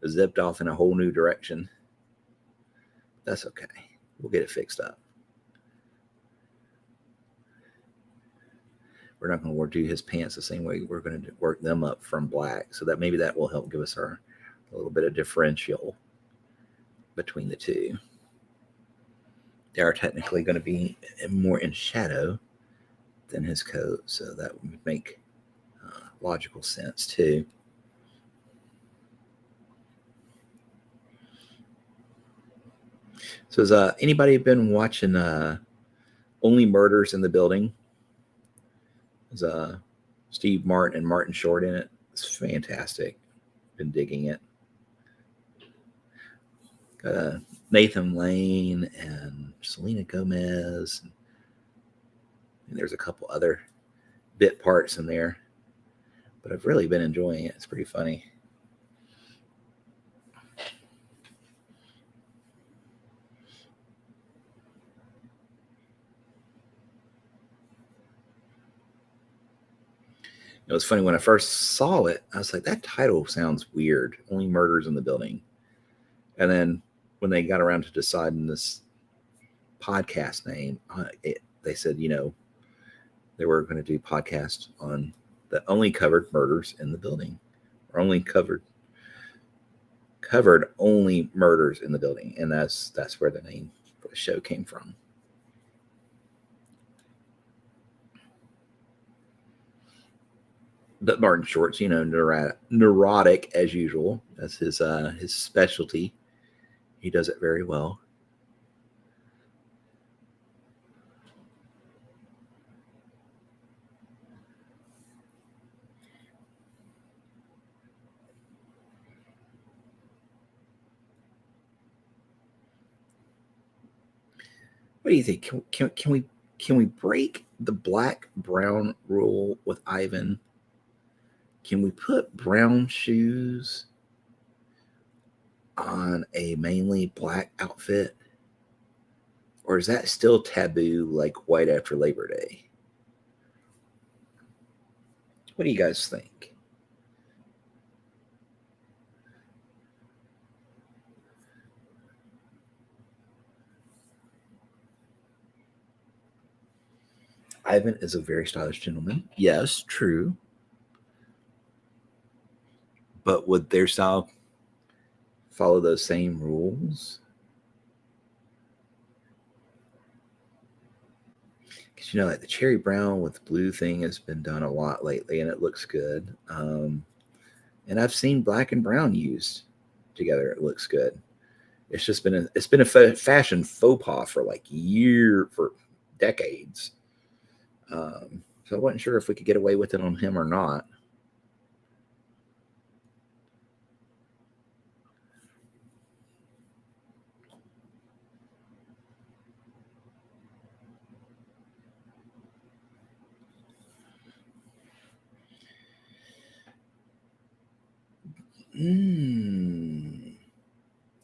zipped off in a whole new direction. That's okay. We'll get it fixed up. We're not going to do his pants the same way. We're going to work them up from black, so that maybe that will help give us a little bit of differential between the two. They are technically going to be more in shadow than his coat, so that would make logical sense too. So has anybody been watching Only Murders in the Building? It's Steve Martin and Martin Short in it. It's fantastic. Been digging it. Got Nathan Lane and Selena Gomez. And there's a couple other bit parts in there. But I've really been enjoying it. It's pretty funny. It was funny when I first saw it. I was like, that title sounds weird. Only Murders in the Building. And then when they got around to deciding this podcast name, they said, they were going to do podcasts on that only covered murders in the building, or only covered only murders in the building, and that's where the name for the show came from. But Martin Short's, neurotic as usual. That's his specialty. He does it very well. What do you think? Can we break the black brown rule with Ivan? Can we put brown shoes on a mainly black outfit? Or is that still taboo like white after Labor Day? What do you guys think? Ivan is a very stylish gentleman. Yes, true. But would their style follow those same rules? Because like the cherry brown with blue thing has been done a lot lately, and it looks good. And I've seen black and brown used together. It looks good. It's been a fashion faux pas for for decades. So I wasn't sure if we could get away with it on him or not.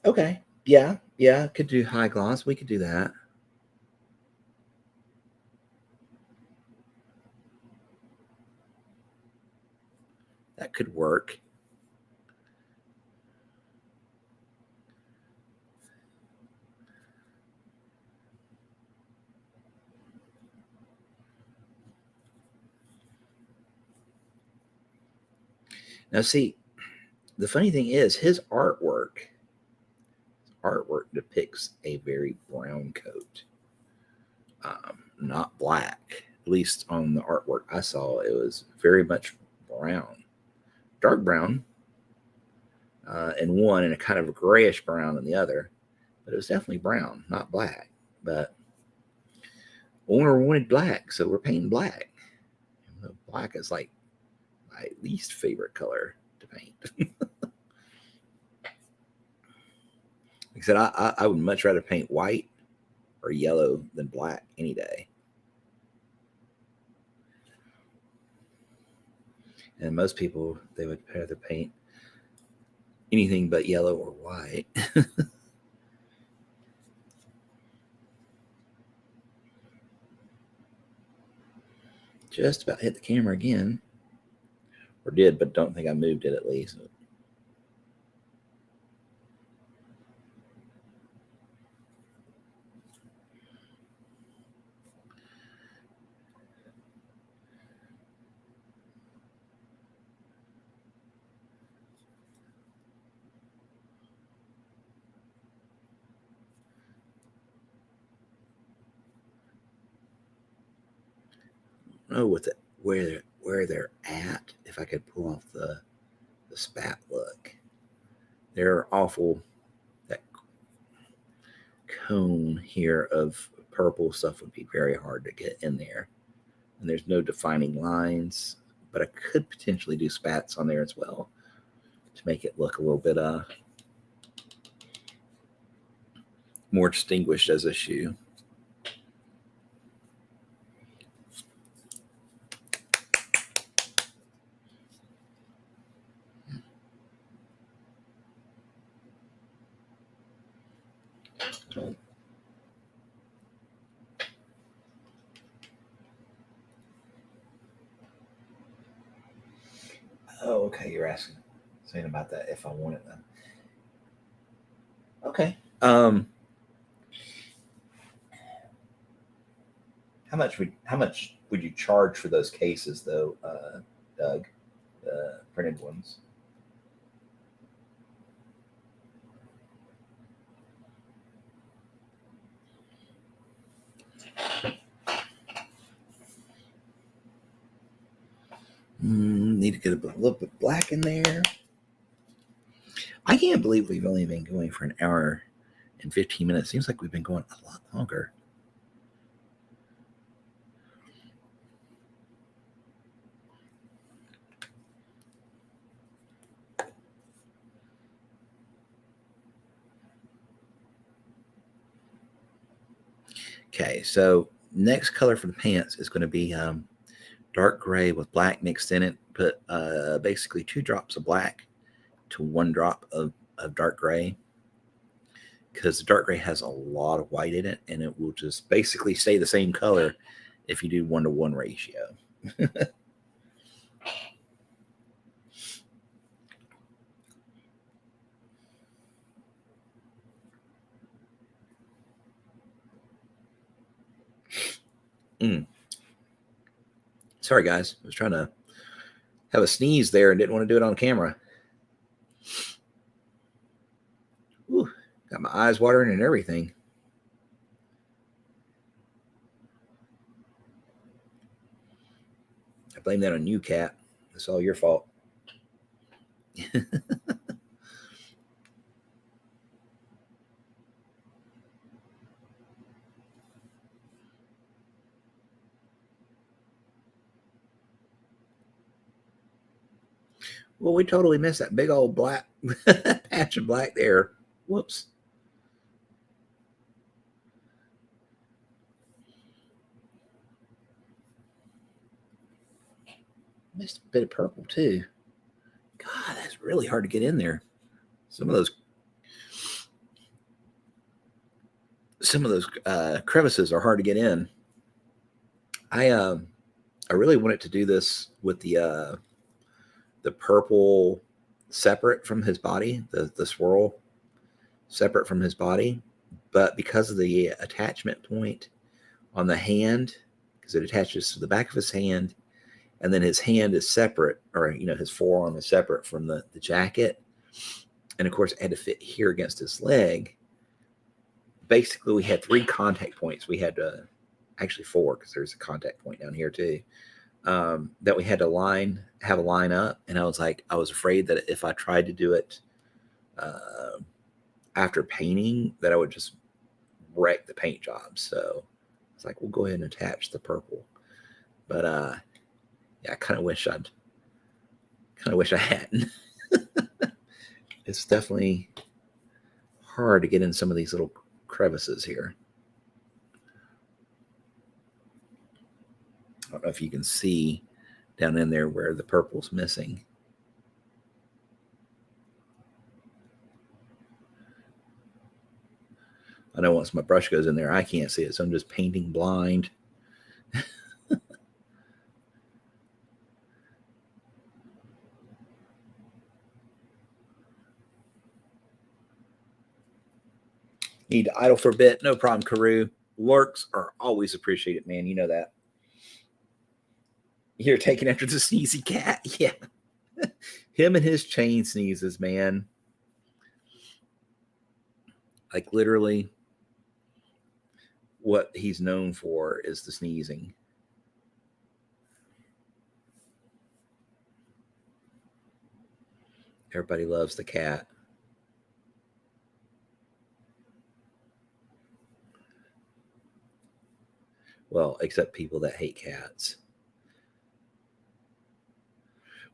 Okay. Yeah. Could do high gloss. We could do that. That could work. Now, see, the funny thing is his artwork depicts a very brown coat, not black. At least on the artwork I saw, it was very much brown, dark brown in one, and a kind of grayish brown in the other. But it was definitely brown, not black. But owner wanted black, so we're painting black. Black is like my least favorite color to paint. Like I said, I would much rather paint white or yellow than black any day. And most people, they would rather paint anything but yellow or white. Just about hit the camera again. Or did, but don't think I moved it at least. Know what where they're at. If I could pull off the spat look, they're awful. That cone here of purple stuff would be very hard to get in there, and there's no defining lines. but I could potentially do spats on there as well to make it look a little bit more distinguished as a shoe. Oh, okay. You're asking saying about that if I want it then. Okay. How much would you charge for those cases though, Doug? The printed ones. Need to get a little bit black in there. I can't believe we've only been going for an hour and 15 minutes. Seems like we've been going a lot longer. Okay, so next color for the pants is going to be dark gray with black mixed in it. Put basically 2 drops of black to 1 drop of dark gray, because the dark gray has a lot of white in it, and it will just basically stay the same color if you do 1-to-1 ratio. Sorry, guys. I was trying to have a sneeze there and didn't want to do it on camera. Ooh, got my eyes watering and everything. I blame that on you, Cat. It's all your fault. Well, we totally missed that big old black patch of black there. Whoops. Missed a bit of purple too. God, that's really hard to get in there. Some of those crevices are hard to get in. I really wanted to do this with the purple separate from his body, the swirl separate from his body, but because of the attachment point on the hand, because it attaches to the back of his hand, and then his hand is separate, or his forearm is separate from the jacket, and of course it had to fit here against his leg. Basically, we had 3 contact points. We had actually 4, because there's a contact point down here too, that we had to have a line up. And I was afraid that if I tried to do it after painting, that I would just wreck the paint job. So it's like, we'll go ahead and attach the purple. But yeah, I kind of wish I hadn't. It's definitely hard to get in some of these little crevices here. I don't know if you can see down in there where the purple's missing. I know once my brush goes in there, I can't see it, so I'm just painting blind. Need to idle for a bit. No problem, Carew. Lurks are always appreciated, man. You know that. You're taking after the sneezy cat. Yeah. Him and his chain sneezes, man. Like, literally, what he's known for is the sneezing. Everybody loves the cat. Well, except people that hate cats.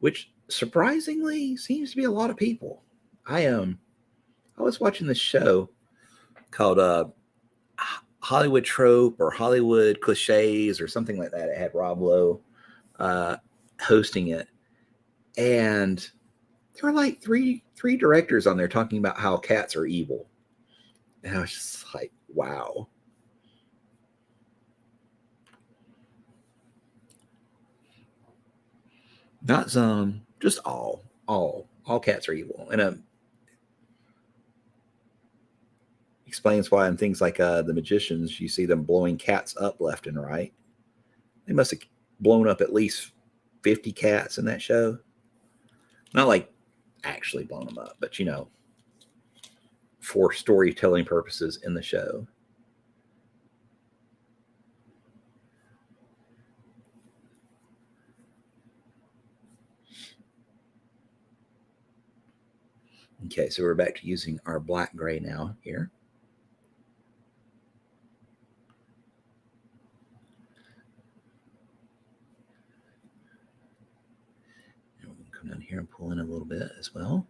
which surprisingly seems to be a lot of people. I was watching this show called Hollywood Trope or Hollywood Cliches or something like that. It had Rob Lowe uh, hosting it, and there were like three directors on there talking about how cats are evil, and I was just like, wow. Not some, just all cats are evil, and explains why in things like the magicians, you see them blowing cats up left and right. They must have blown up at least 50 cats in that show. Not like actually blown them up, but for storytelling purposes in the show. Okay, so we're back to using our black gray now here. And we're going to come down here and pull in a little bit as well.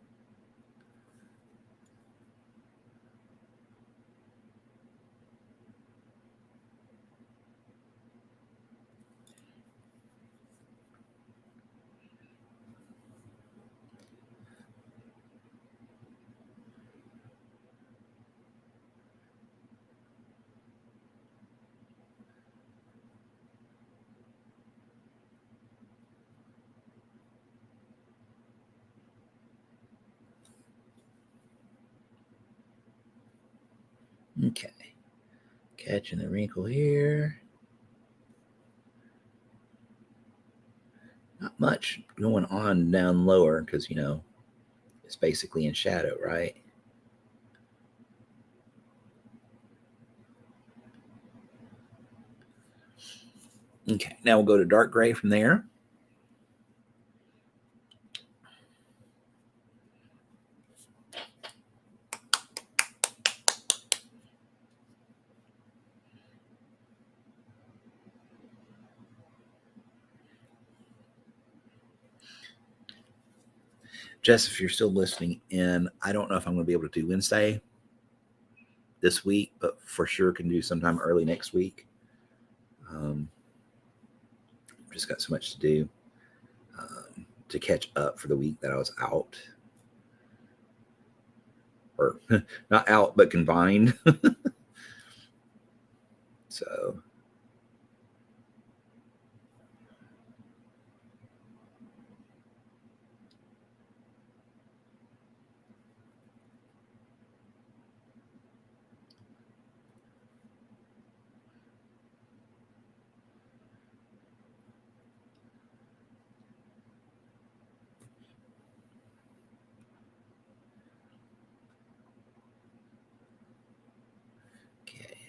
Okay, catching the wrinkle here. Not much going on down lower because, it's basically in shadow, right? Okay, now we'll go to dark gray from there. Jess, if you're still listening in, I don't know if I'm going to be able to do Wednesday this week, but for sure can do sometime early next week. Just got so much to do to catch up for the week that I was out. Or not out, but confined. So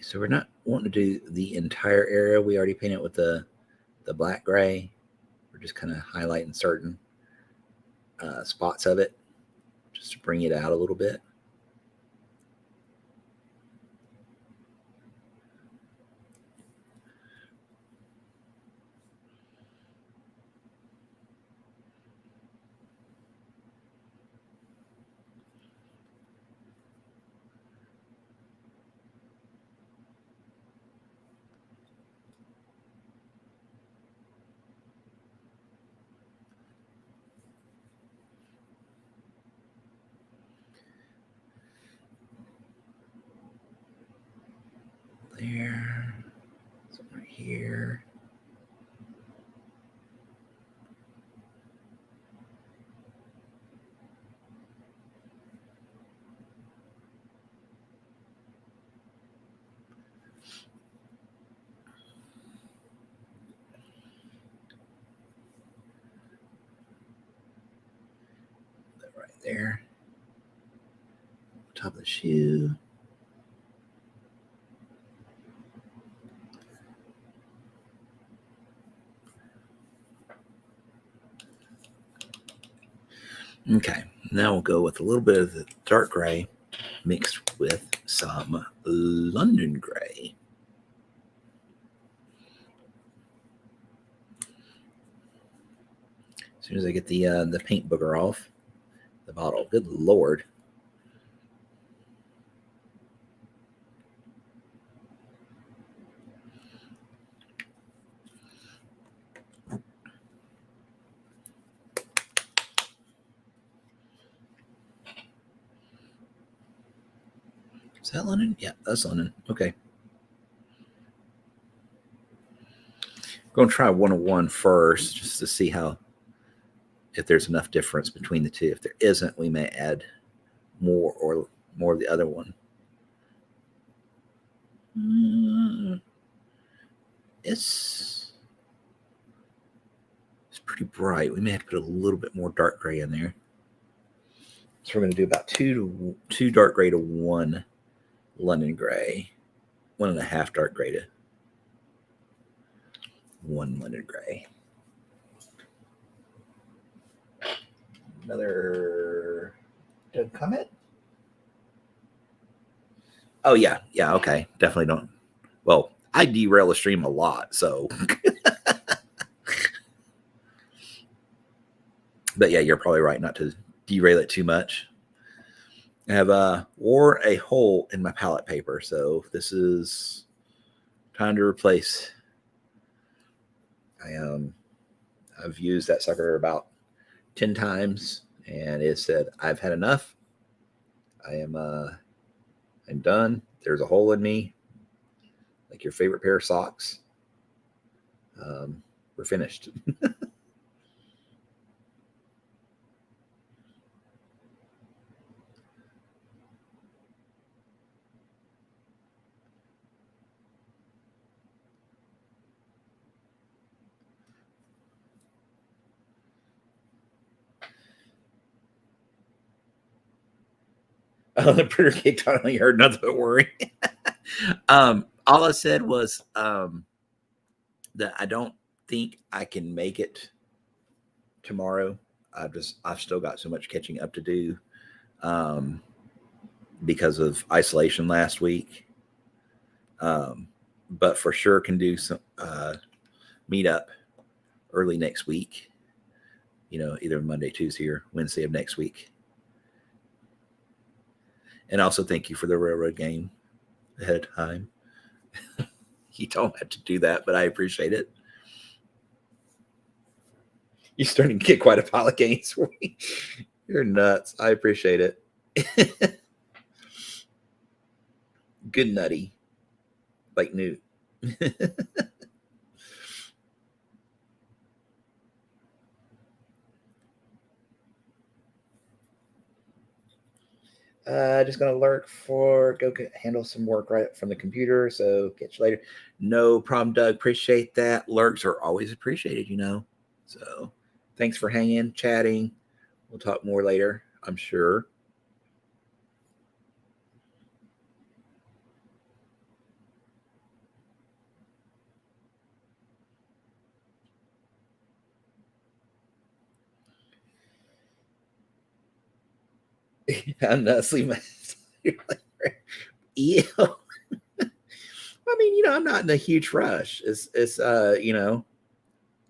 so we're not wanting to do the entire area. We already painted with the black gray. We're just kind of highlighting certain spots of it just to bring it out a little bit. There, something right here. That right there. Top of the shoe. Okay, now we'll go with a little bit of the dark gray mixed with some London gray. As soon as I get the paint booger off the bottle. Good Lord. Is that London? Yeah, that's London. Okay. I'm going to try 101 first just to see if there's enough difference between the two. If there isn't, we may add more of the other one. It's pretty bright. We may have to put a little bit more dark gray in there. So we're going to do about two dark gray to 1 London gray, 1.5 dark gray to 1 London gray. Another comment? Oh, yeah. Yeah, okay. Definitely don't. Well, I derail the stream a lot, so. But yeah, you're probably right not to derail it too much. I have wore a hole in my palette paper, so this is time to replace. I've used that sucker about 10 times, and it said, I've had enough. I'm done. There's a hole in me, like your favorite pair of socks. We're finished. The printer kicked on. You heard nothing but worry. All I said was that I don't think I can make it tomorrow. I've still got so much catching up to do because of isolation last week. But for sure can do some meet up early next week. Either Monday, Tuesday, or Wednesday of next week. And also thank you for the railroad game ahead of time. You don't have to do that, but I appreciate it. You're starting to get quite a pile of games for me. You're nuts. I appreciate it. Good nutty. Like Newt. Just gonna lurk go handle some work right from the computer. So catch you later. No problem, Doug. Appreciate that. Lurks are always appreciated, So thanks for hanging, chatting. We'll talk more later, I'm sure. I'm not sleeping. Ew. I mean, I'm not in a huge rush. It's I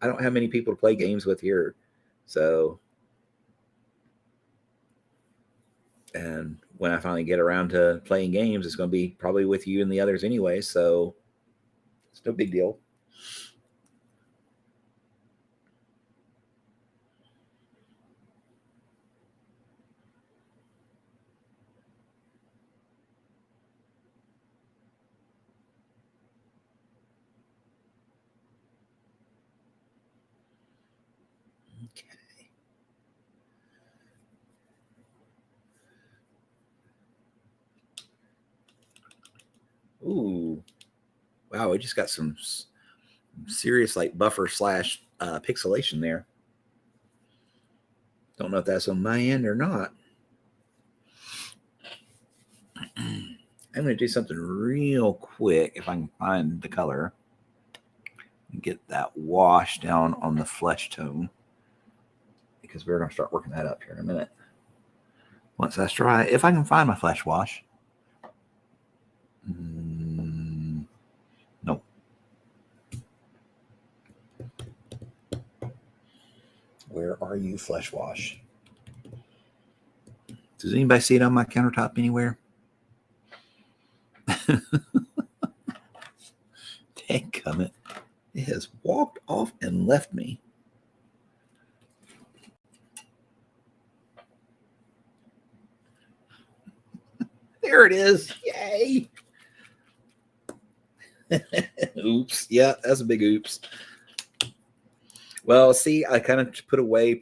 don't have many people to play games with here. So, and when I finally get around to playing games, it's going to be probably with you and the others anyway. So it's no big deal. Okay. Ooh. Wow, we just got some serious like buffer slash pixelation there. Don't know if that's on my end or not. I'm going to do something real quick if I can find the color and get that wash down on the flesh tone, because we're going to start working that up here in a minute. Once that's dry, if I can find my flesh wash. No. Where are you, Flesh Wash? Does anybody see it on my countertop anywhere? Dadgummit. It has walked off and left me. There it is. Yay. Oops. Yeah, that's a big oops. Well, see, I kind of put away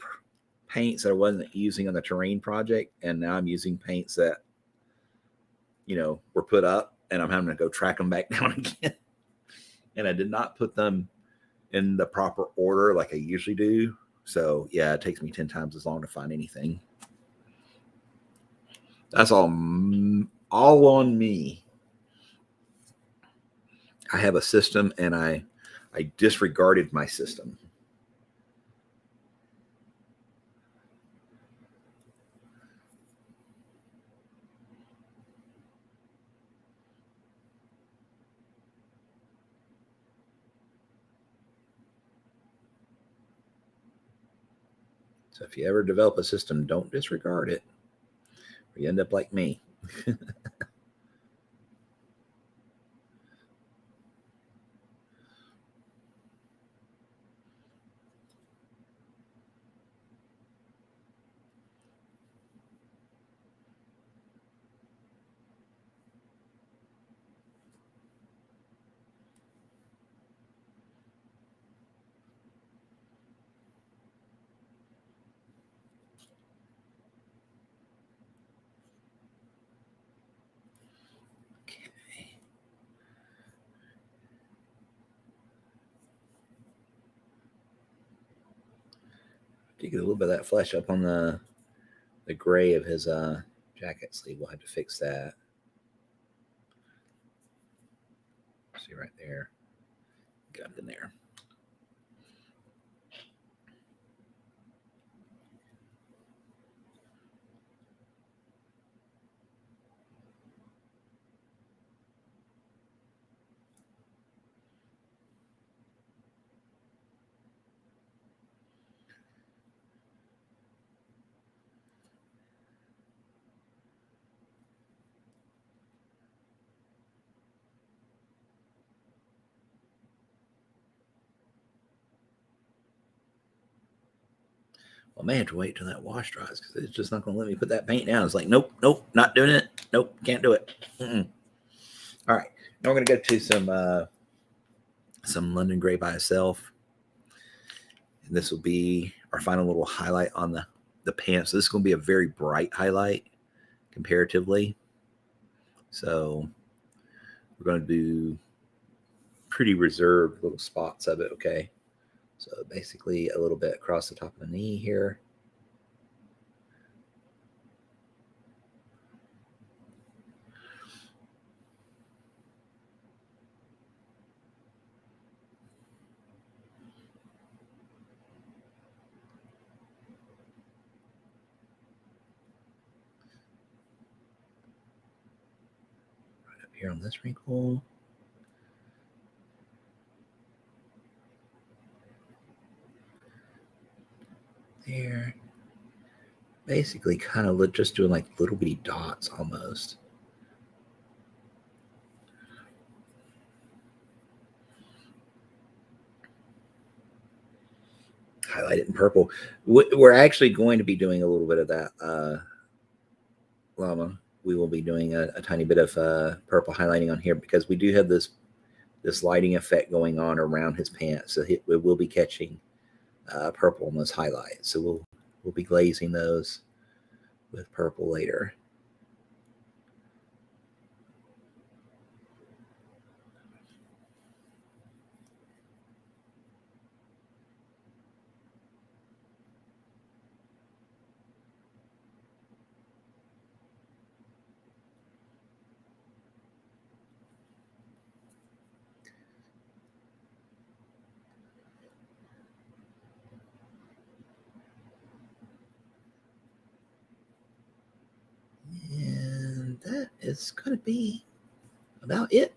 paints that I wasn't using on the terrain project, and now I'm using paints that, were put up, and I'm having to go track them back down again. And I did not put them in the proper order like I usually do. So, yeah, it takes me 10 times as long to find anything. That's all on me. I have a system, and I disregarded my system. So if you ever develop a system, don't disregard it, or you end up like me. To get a little bit of that flesh up on the gray of his jacket sleeve, we'll have to fix that. See right there, get up in there. Well, I may have to wait till that wash dries because it's just not going to let me put that paint down. It's like, nope, not doing it. Nope, can't do it. All right, now we're going to go to some London Gray by itself. And this will be our final little highlight on the pants. So this is going to be a very bright highlight comparatively. So we're going to do pretty reserved little spots of it, okay? So basically a little bit across the top of the knee here. Right up here on this wrinkle. There. Basically kind of just doing like little bitty dots almost. Highlight it in purple. We're actually going to be doing a little bit of that llama. We will be doing a tiny bit of purple highlighting on here because we do have this lighting effect going on around his pants. So we will be catching purple on those highlights. So we'll be glazing those with purple later. And that is going to be about it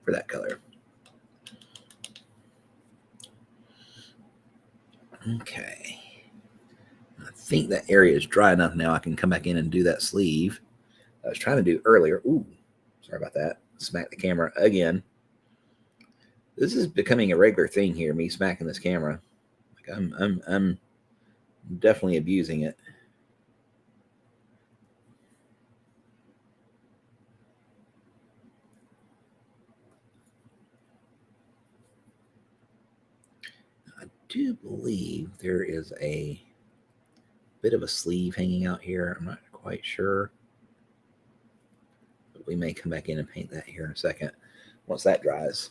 for that color. Okay. think that area is dry enough now. I can come back in and do that sleeve I was trying to do earlier. Ooh, sorry about that. Smack the camera again. This is becoming a regular thing here, me smacking this camera. Like I'm definitely abusing it. I do believe there is a bit of a sleeve hanging out here. I'm not quite sure. But we may come back in and paint that here in a second once that dries.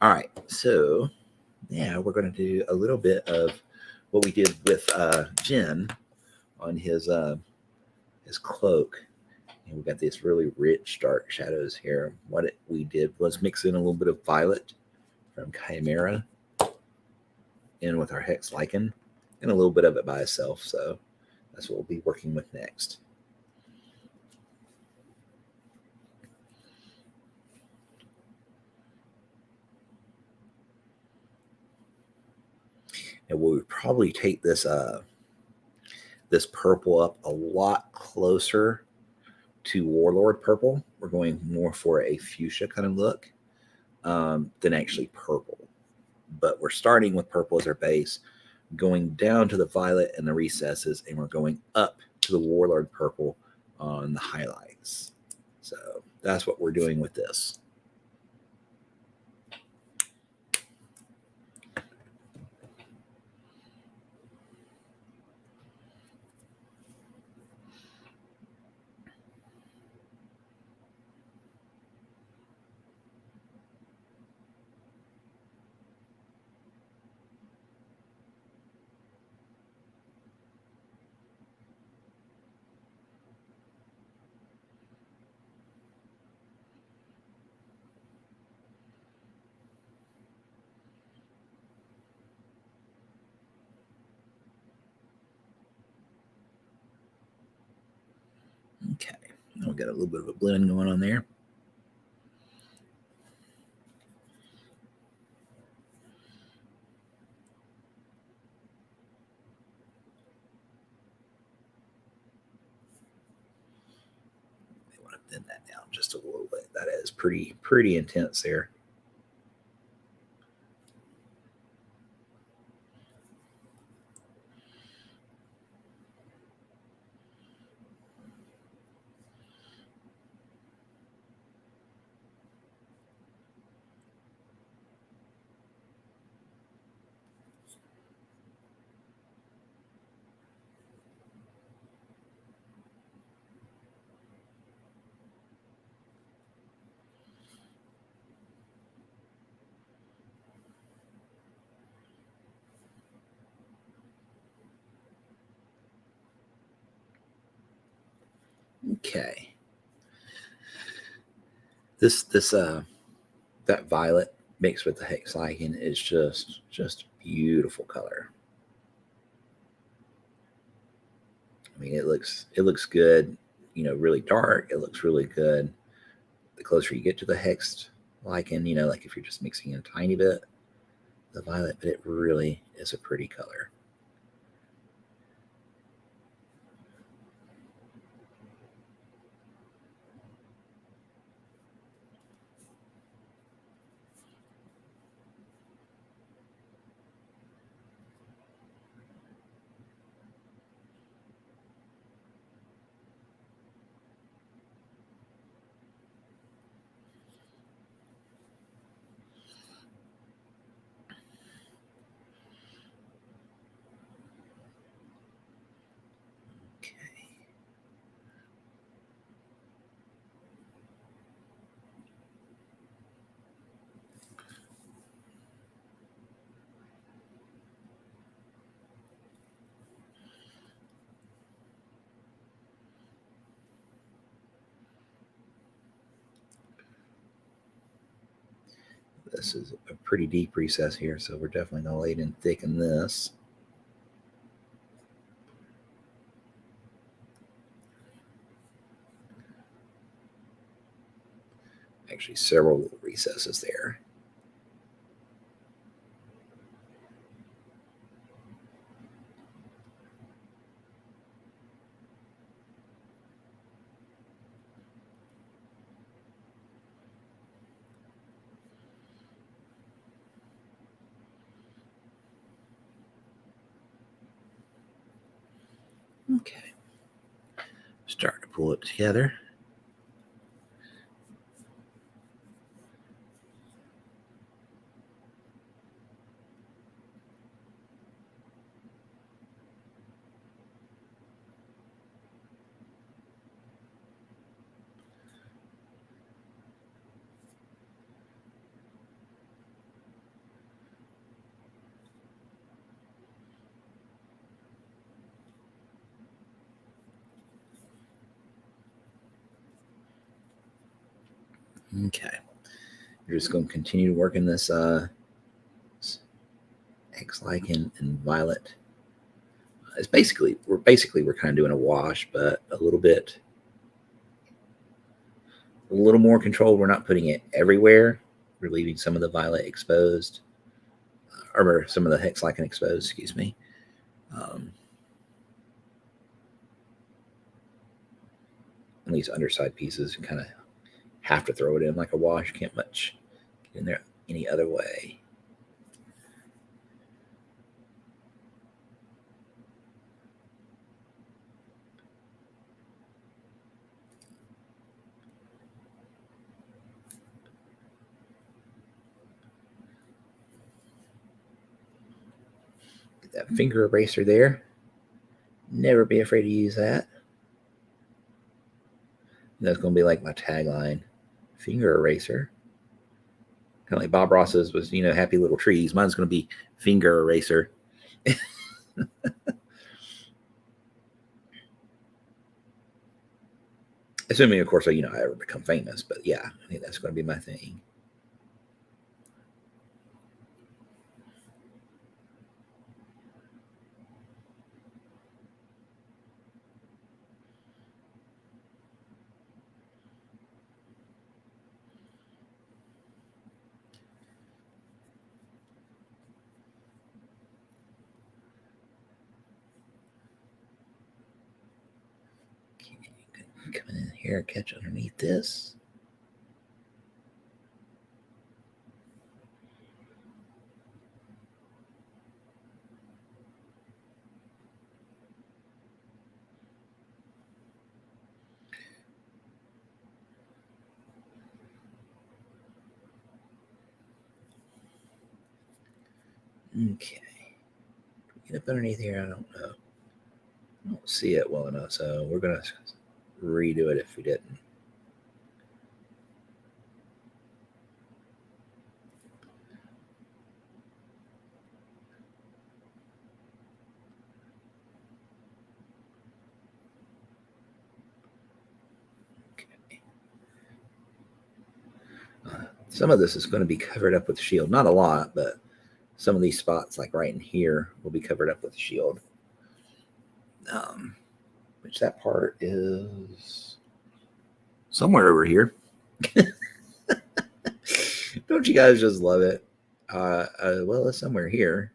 All right, so yeah, we're going to do a little bit of what we did with Jen on his cloak. And we got these really rich dark shadows here. What we did was mix in a little bit of violet from Chimera in with our hex lichen and a little bit of it by itself. So that's what we'll be working with next. And we'll probably take this this purple up a lot closer to Warlord purple. We're going more for a fuchsia kind of look than actually purple. But we're starting with purple as our base, going down to the violet and the recesses, and we're going up to the Warlord purple on the highlights. So that's what we're doing with this. Okay, we've got a little bit of a blend going on there. I want to thin that down just a little bit. That is pretty intense there. Okay. This that violet mixed with the hex lichen is just beautiful color. I mean, it looks good. You know, really dark. It looks really good. The closer you get to the hex lichen, you know, like if you're just mixing in a tiny bit, the violet, but it really is a pretty color. This is a pretty deep recess here, so we're definitely going to lay it in thick in this. Actually, several little recesses there. Okay. Start to pull it together. Okay. You're just going to continue working this X-lichen and violet. It's we're kind of doing a wash, but a little more controlled. We're not putting it everywhere. We're leaving some of the violet exposed, or some of the hex-lichen exposed. Excuse me. And these underside pieces, you kind of have to throw it in like a wash. Can't much get in there any other way. Get that finger eraser there. Never be afraid to use that. That's going to be like my tagline, finger eraser. Kind of like Bob Ross's was, happy little trees. Mine's going to be finger eraser. Assuming, of course, I ever become famous. But yeah, I think that's going to be my thing. Coming in here, catch underneath this. Okay. Get up underneath here. I don't know. I don't see it well enough, so we're going to redo it if we didn't. Some of this is going to be covered up with shield. Not a lot, but some of these spots, like right in here, will be covered up with shield. Which that part is somewhere over here. Don't you guys just love it? Well, it's somewhere here.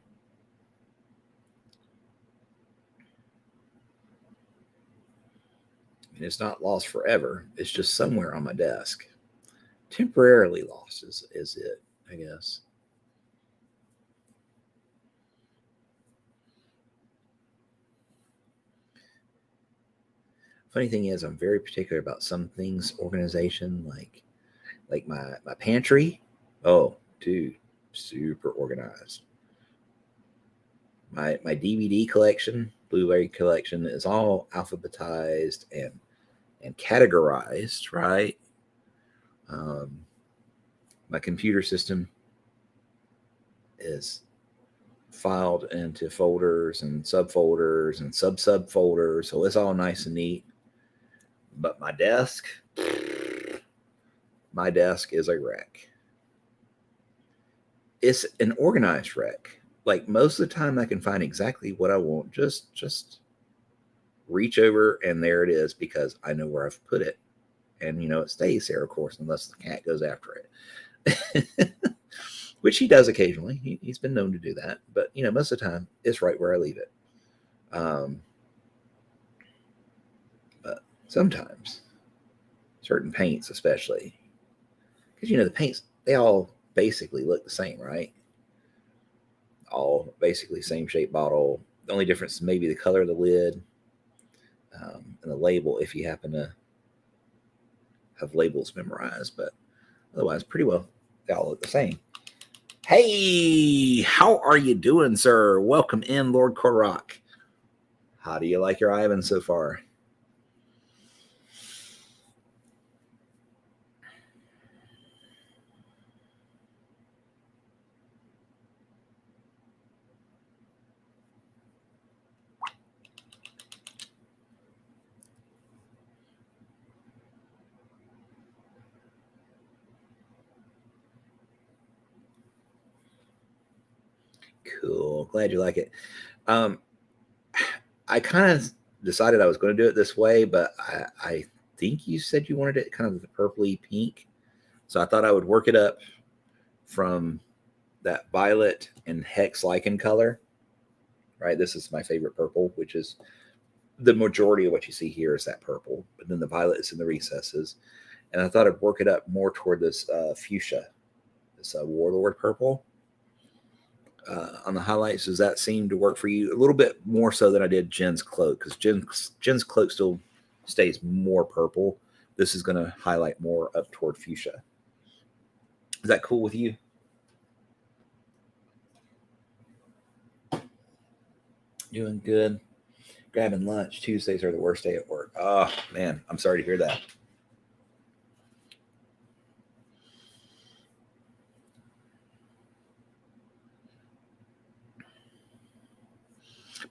And it's not lost forever. It's just somewhere on my desk. Temporarily lost is it, I guess. Funny thing is, I'm very particular about some things organization, like my pantry. Oh, dude, super organized. My DVD collection, Blu-ray collection is all alphabetized and categorized, right? My computer system is filed into folders and subfolders and subfolders, so it's all nice and neat. But my desk is a wreck. It's an organized wreck. Like most of the time I can find exactly what I want. Just reach over and there it is because I know where I've put it. And it stays there, of course, unless the cat goes after it. Which he does occasionally. He's been known to do that. But most of the time it's right where I leave it. But sometimes certain paints, especially, because the paints, they all basically look the same, right? All basically same shape bottle. The only difference is maybe the color of the lid. and the label if you happen to have labels memorized, but otherwise pretty well they all look the same. Hey, how are you doing, sir? Welcome in, Lord Korok. How do you like your Ivan so far? Cool. Glad you like it. I kind of decided I was going to do it this way, but I think you said you wanted it kind of the purpley pink. So I thought I would work it up from that violet and hex lichen color. Right. This is my favorite purple, which is the majority of what you see here is that purple, but then the violet is in the recesses. And I thought I'd work it up more toward this fuchsia, this warlord purple. On the highlights, does that seem to work for you? A little bit more so than I did Jen's cloak, because Jen's cloak still stays more purple. This is going to highlight more up toward fuchsia. Is that cool with you? Doing good. Grabbing lunch. Tuesdays are the worst day at work. Oh, man. I'm sorry to hear that.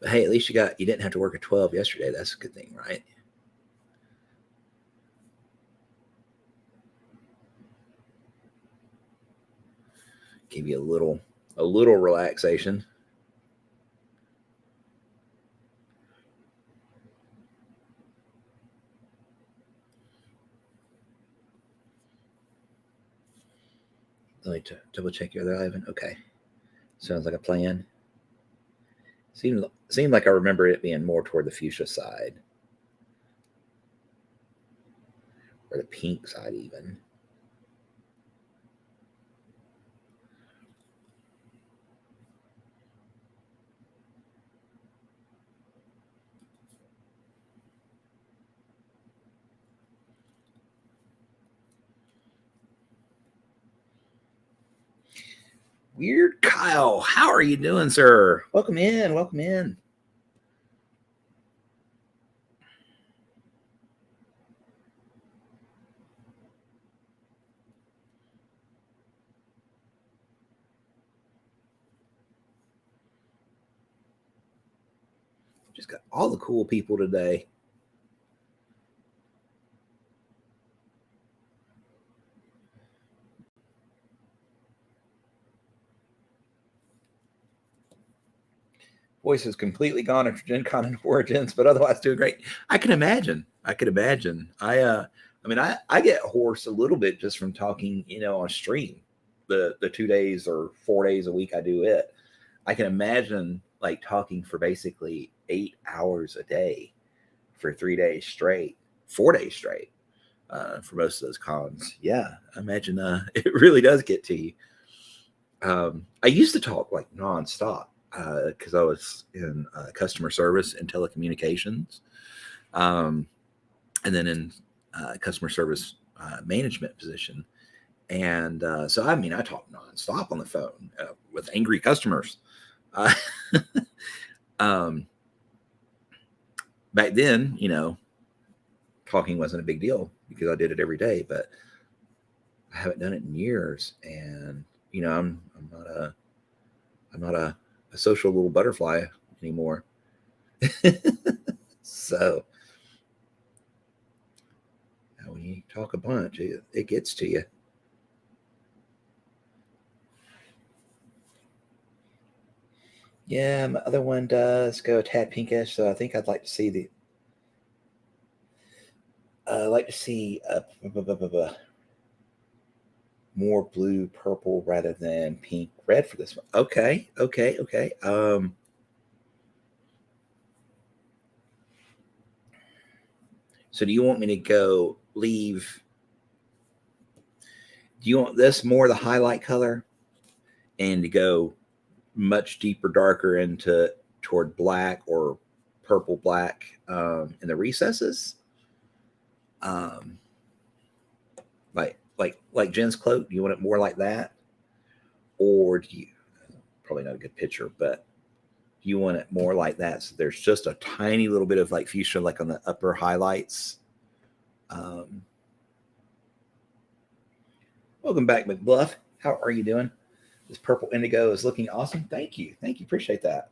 But hey, at least you didn't have to work at 12 yesterday. That's a good thing, right? Give you a little relaxation. Let me double check your other Ivan. Okay. Sounds like a plan. Seemed like I remember it being more toward the fuchsia side. Or the pink side even. Wyrd Kyle, how are you doing, sir? Welcome in. Welcome in. Just got all the cool people today. Voice is completely gone after Gen Con and Origins, but otherwise doing great. I can imagine. I could imagine. I get hoarse a little bit just from talking, on stream. The 2 days or 4 days a week I do it. I can imagine like talking for basically 8 hours a day for 3 days straight, 4 days straight, for most of those cons. Yeah, I imagine it really does get to you. I used to talk like nonstop because I was in customer service and telecommunications, and then in customer service management position. And so, I talk nonstop on the phone with angry customers. Back then, talking wasn't a big deal because I did it every day, but I haven't done it in years. And, I'm not a social little butterfly anymore. So when you talk a bunch, it gets to you. Yeah, my other one does go a tad pinkish, so I think I'd like to see more blue purple rather than pink red for this one. Okay. So do you want me to do you want this more the highlight color and to go much deeper darker into toward black or purple black in the recesses. Like Jen's cloak. Do you want it more like that, or do you? Probably not a good picture, but do you want it more like that? So there's just a tiny little bit of like fuchsia, like on the upper highlights. Welcome back, McBluff. How are you doing? This purple indigo is looking awesome. Thank you. Thank you. Appreciate that.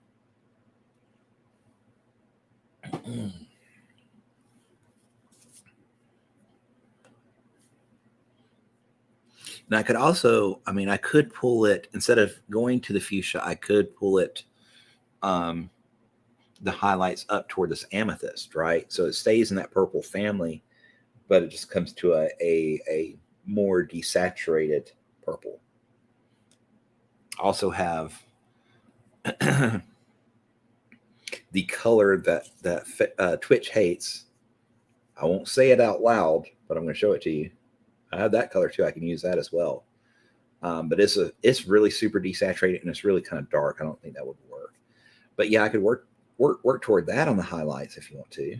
And I could also, I mean, I could pull it instead of going to the fuchsia, I could pull it the highlights up toward this amethyst, right? So it stays in that purple family, but it just comes to a more desaturated purple. Also have the color that Twitch hates. I won't say it out loud, but I'm going to show it to you. I have that color too. I can use that as well. But it's really super desaturated and it's really kind of dark. I don't think that would work. But yeah, I could work toward that on the highlights if you want to.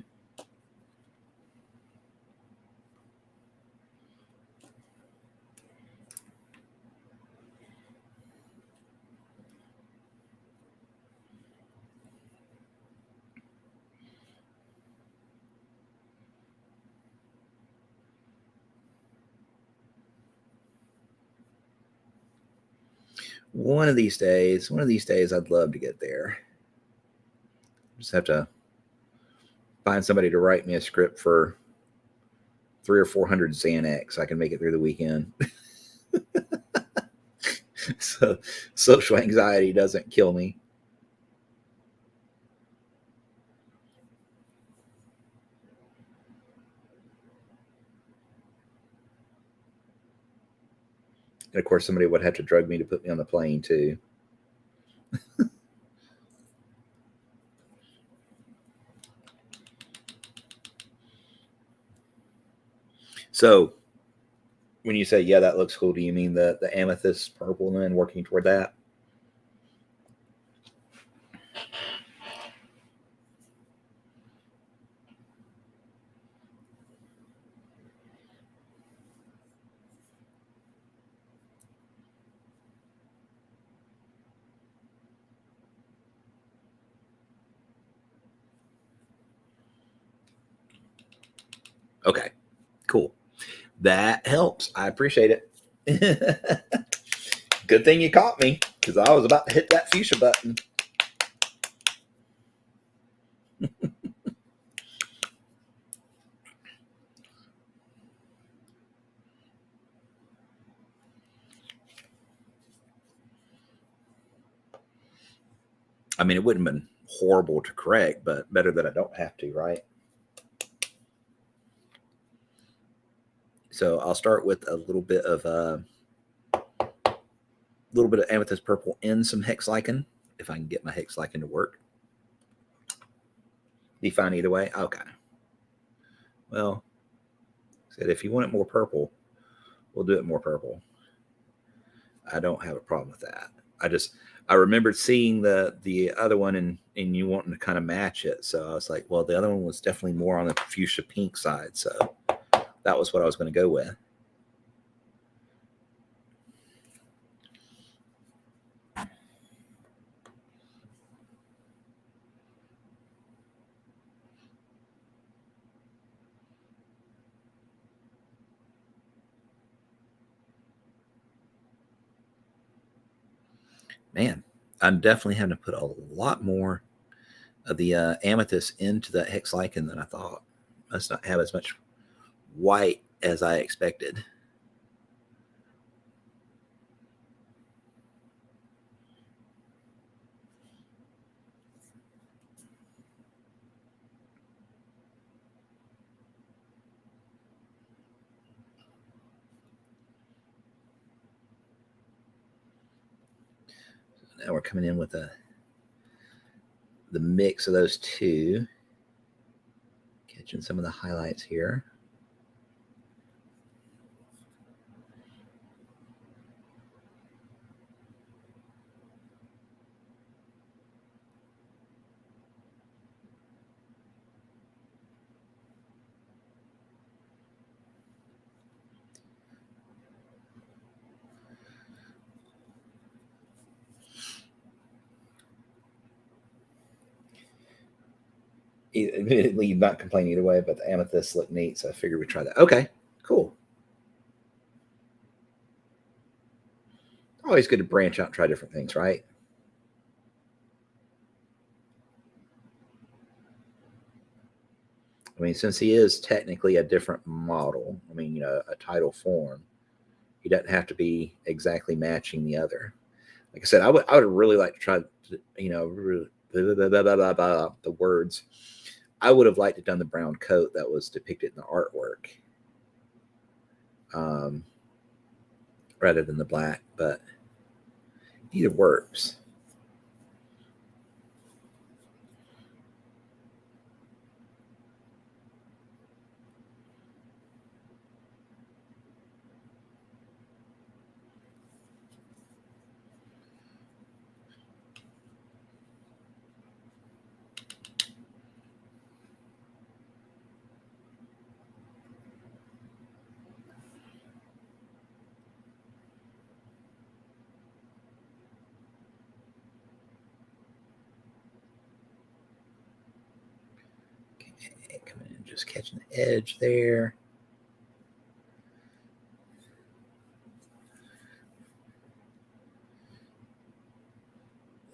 One of these days, I'd love to get there. Just have to find somebody to write me a script for 300 or 400 Xanax. I can make it through the weekend. So social anxiety doesn't kill me. And of course, somebody would have to drug me to put me on the plane too. So when you say, yeah, that looks cool, do you mean the amethyst purple then working toward that? Okay, cool. That helps. I appreciate it. Good thing you caught me because I was about to hit that fuchsia button. I mean, it wouldn't have been horrible to correct, but better that I don't have to, right? So I'll start with a little bit of amethyst purple and some hex lichen, if I can get my hex lichen to work. Be fine either way. Okay. Well, said if you want it more purple, we'll do it more purple. I don't have a problem with that. I remembered seeing the other one and you wanting to kind of match it. So I was like, well, the other one was definitely more on the fuchsia pink side. So that was what I was going to go with. Man, I'm definitely having to put a lot more of the amethyst into that hex lichen than I thought. Must not have as much white as I expected. Now we're coming in with the mix of those two. Catching some of the highlights here. admittedly, not complain either way, but the amethyst looked neat, so I figured we'd try that. Okay, cool. Always good to branch out and try different things, right? I mean, since he is technically a different model, I mean, a title form, he doesn't have to be exactly matching the other. Like I said, I would really like to try, the words. I would have liked to done the brown coat that was depicted in the artwork, um, rather than the black, but either works. Okay, coming in, just catching the edge there.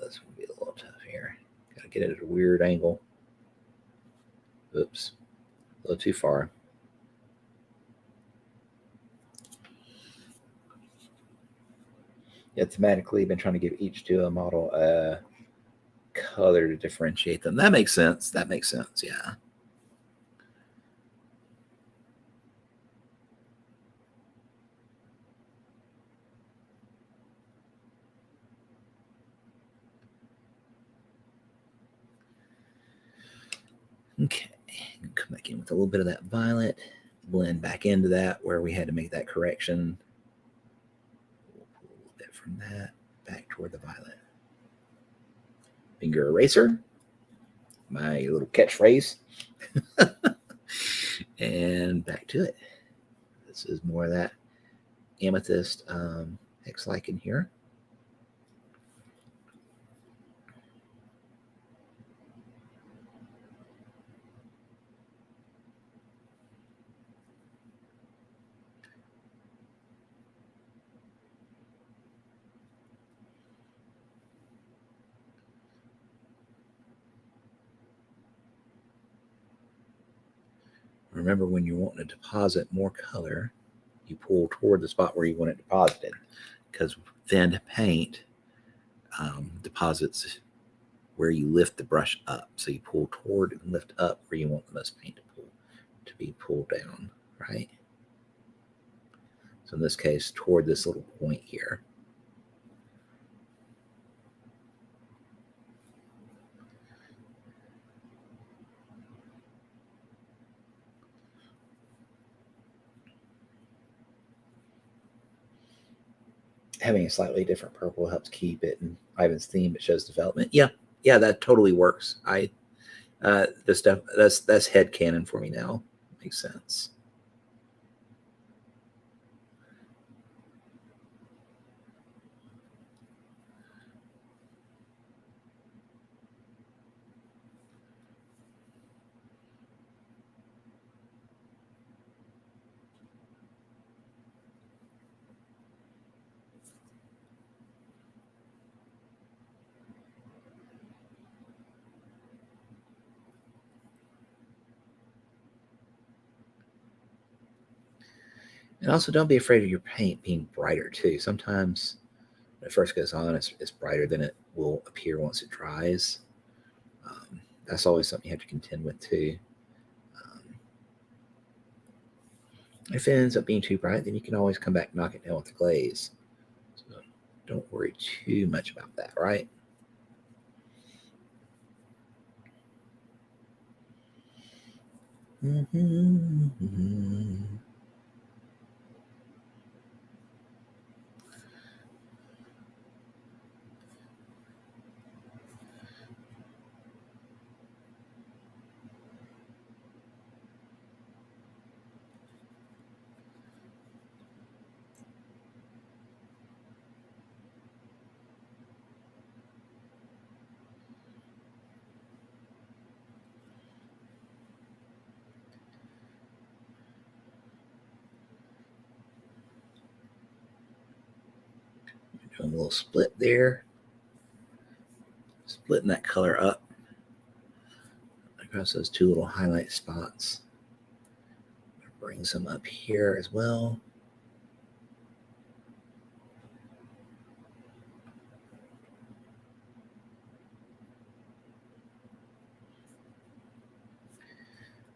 That's going to be a little tough here. Got to get it at a weird angle. Oops, a little too far. Yeah, thematically, been trying to give each to a model a color to differentiate them. That makes sense. That makes sense. Yeah. Okay. Come back in with a little bit of that violet. Blend back into that where we had to make that correction. We'll pull a little bit from that back toward the violet. Finger eraser. My little catchphrase. And back to it. This is more of that amethyst hex lichen here. Remember, when you're wanting to deposit more color, you pull toward the spot where you want it deposited, because thinned paint deposits where you lift the brush up. So you pull toward and lift up where you want the most paint to be pulled down, right? So in this case, toward this little point here. Having a slightly different purple helps keep it in Ivan's theme. It shows development. Yeah, yeah, that totally works. This stuff that's head canon for me now. Makes sense. And also, don't be afraid of your paint being brighter too. Sometimes when it first goes on, it's brighter than it will appear once it dries. That's always something you have to contend with too. Um, if it ends up being too bright, then you can always come back and knock it down with the glaze. So don't worry too much about that, right? Mm-hmm. Doing a little split there. Splitting that color up across those two little highlight spots. Bring some up here as well.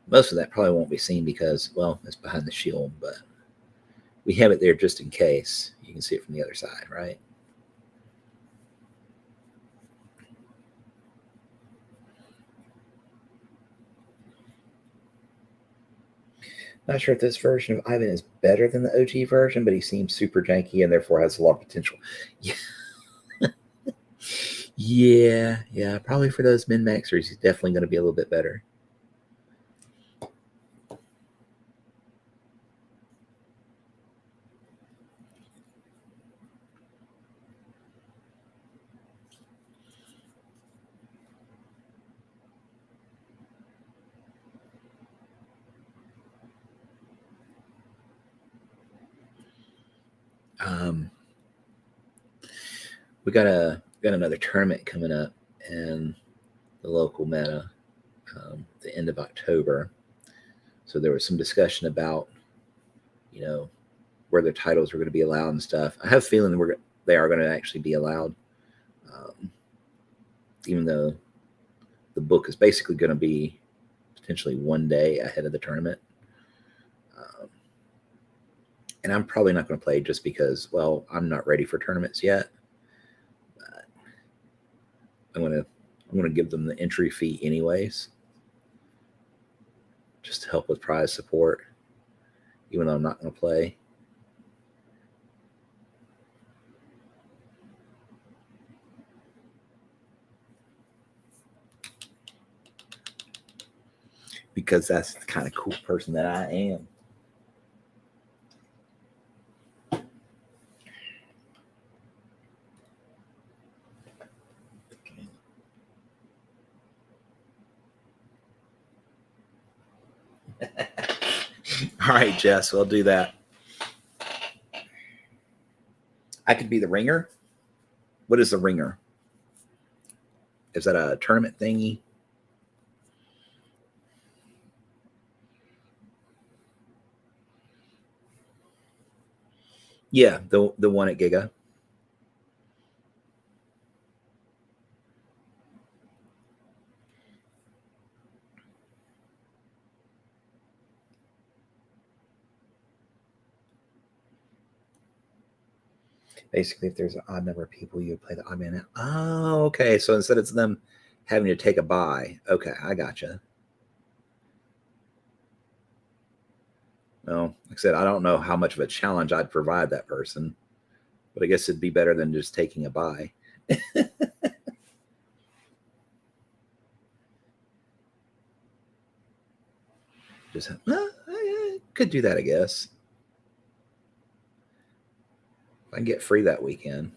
Most of that probably won't be seen because, well, it's behind the shield, but we have it there just in case. You can see it from the other side, right? Not sure if this version of Ivan is better than the OG version, but he seems super janky and therefore has a lot of potential. Yeah. yeah. Probably for those min-maxers, he's definitely going to be a little bit better. We got another tournament coming up in the local meta, the end of October. So there was some discussion about, where the titles are going to be allowed and stuff. I have a feeling they are going to actually be allowed, even though the book is basically going to be potentially one day ahead of the tournament. And I'm probably not going to play just because, well, I'm not ready for tournaments yet. But I'm going to give them the entry fee anyways, just to help with prize support, even though I'm not going to play. Because that's the kind of cool person that I am. All right, Jess, we'll do that. I could be the ringer. What is the ringer? Is that a tournament thingy? Yeah, the one at Giga. Basically, if there's an odd number of people, you would play the odd man out. Oh, okay. So instead of them having to take a buy, okay, I gotcha. Well, like I said, I don't know how much of a challenge I'd provide that person, but I guess it'd be better than just taking a buy. Just I could do that, I guess. If I can get free that weekend.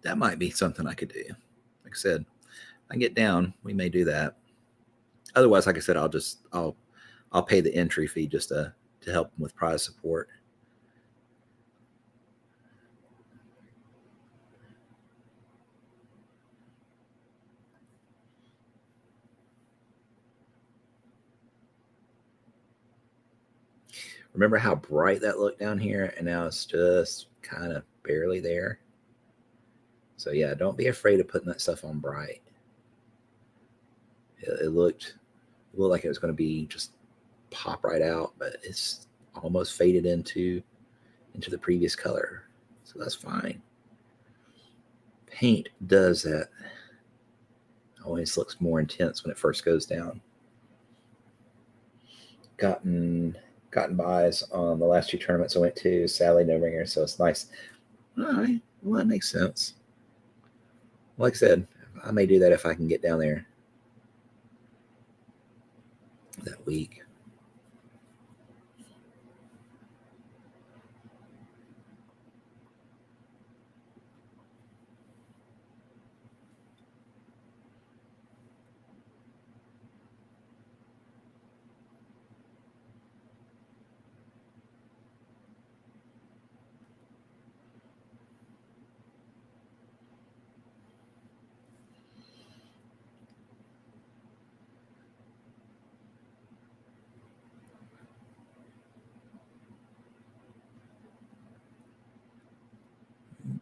That might be something I could do. Like I said, I get down, we may do that. Otherwise, like I said, I'll pay the entry fee just to help them with prize support. Remember how bright that looked down here, and now it's just kind of barely there. So yeah, don't be afraid of putting that stuff on bright. It looked like it was going to be just pop right out, but it's almost faded into the previous color, so that's fine. Paint does that. Always looks more intense when it first goes down. Gotten buys on the last two tournaments I went to. Sadly, no ringer, so it's nice. All right. Well, that makes sense. Like I said, I may do that if I can get down there that week.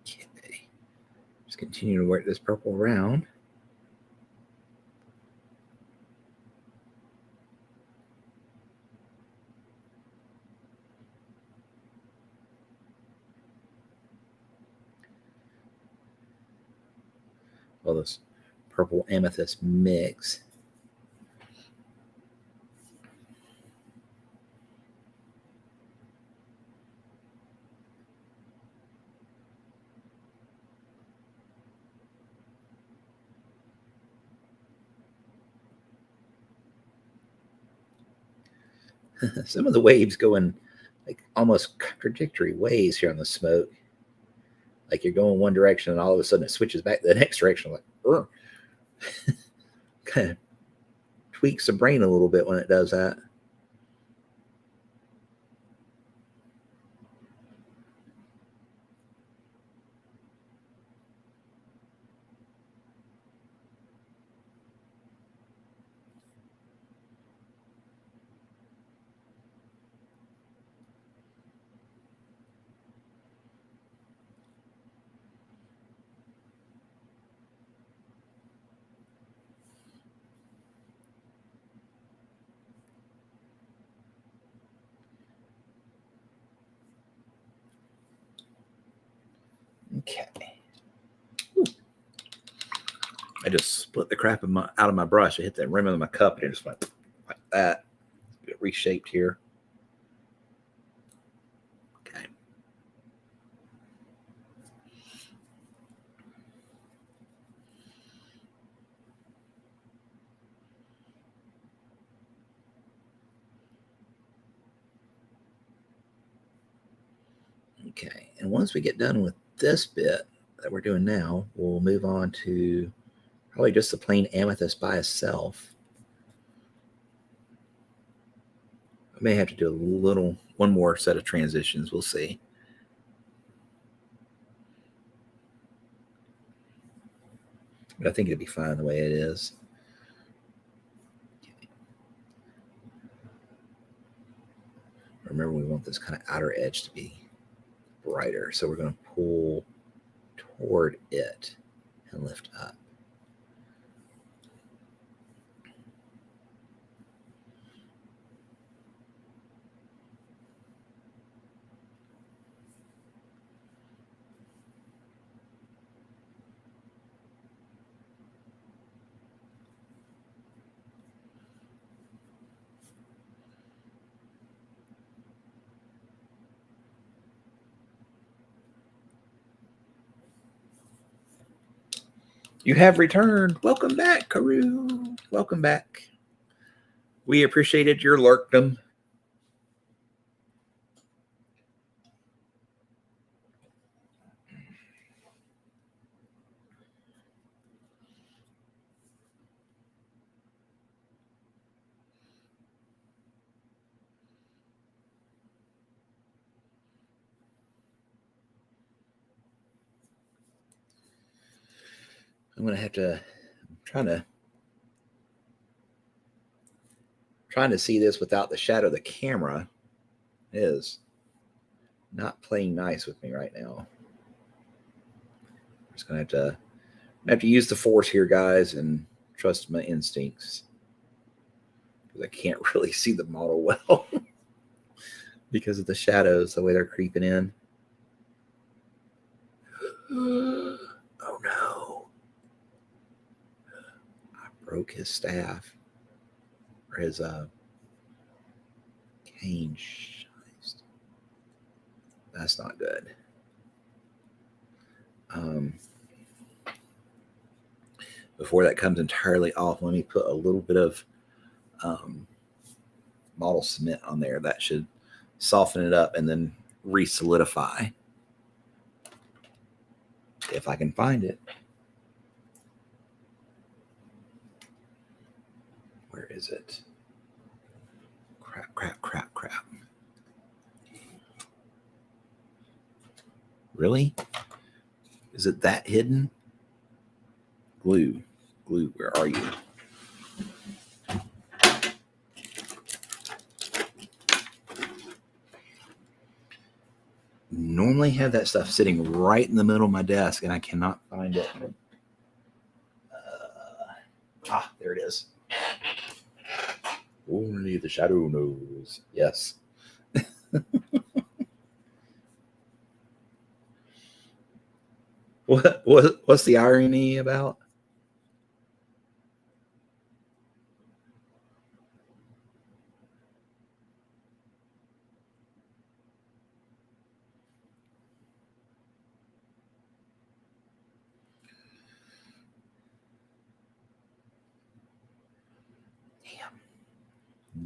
Okay. Just continue to work this purple around. All this purple amethyst mix. Some of the waves go in like almost contradictory ways here on the smoke. Like you're going one direction and all of a sudden it switches back to the next direction. Like, kind of tweaks the brain a little bit when it does that. Okay. Ooh. I just split the crap out of my brush. I hit the rim of my cup and it just went like that. Get reshaped here. Okay. Okay. And once we get done with this bit that we're doing now, we'll move on to probably just the plain amethyst by itself. I may have to do one more set of transitions. We'll see. But I think it'll be fine the way it is. Okay. Remember, we want this kind of outer edge to be brighter. So we're going to pull toward it and lift up. You have returned. Welcome back, Karu. Welcome back. We appreciated your lurkdom. I'm going to have to, I'm trying to see this without the shadow of the camera. It is not playing nice with me right now. I'm just going to have to use the force here, guys, and trust my instincts. Because I can't really see the model well because of the shadows, the way they're creeping in. Oh no. I broke his staff. Or his cane. That's not good. Before that comes entirely off, let me put a little bit of model cement on there. That should soften it up and then re-solidify if I can find it. Where is it? Crap. Really? Is it that hidden? Glue, where are you? Normally have that stuff sitting right in the middle of my desk, and I cannot find it. There it is. Only the shadow knows. Yes. What's the irony about? Damn.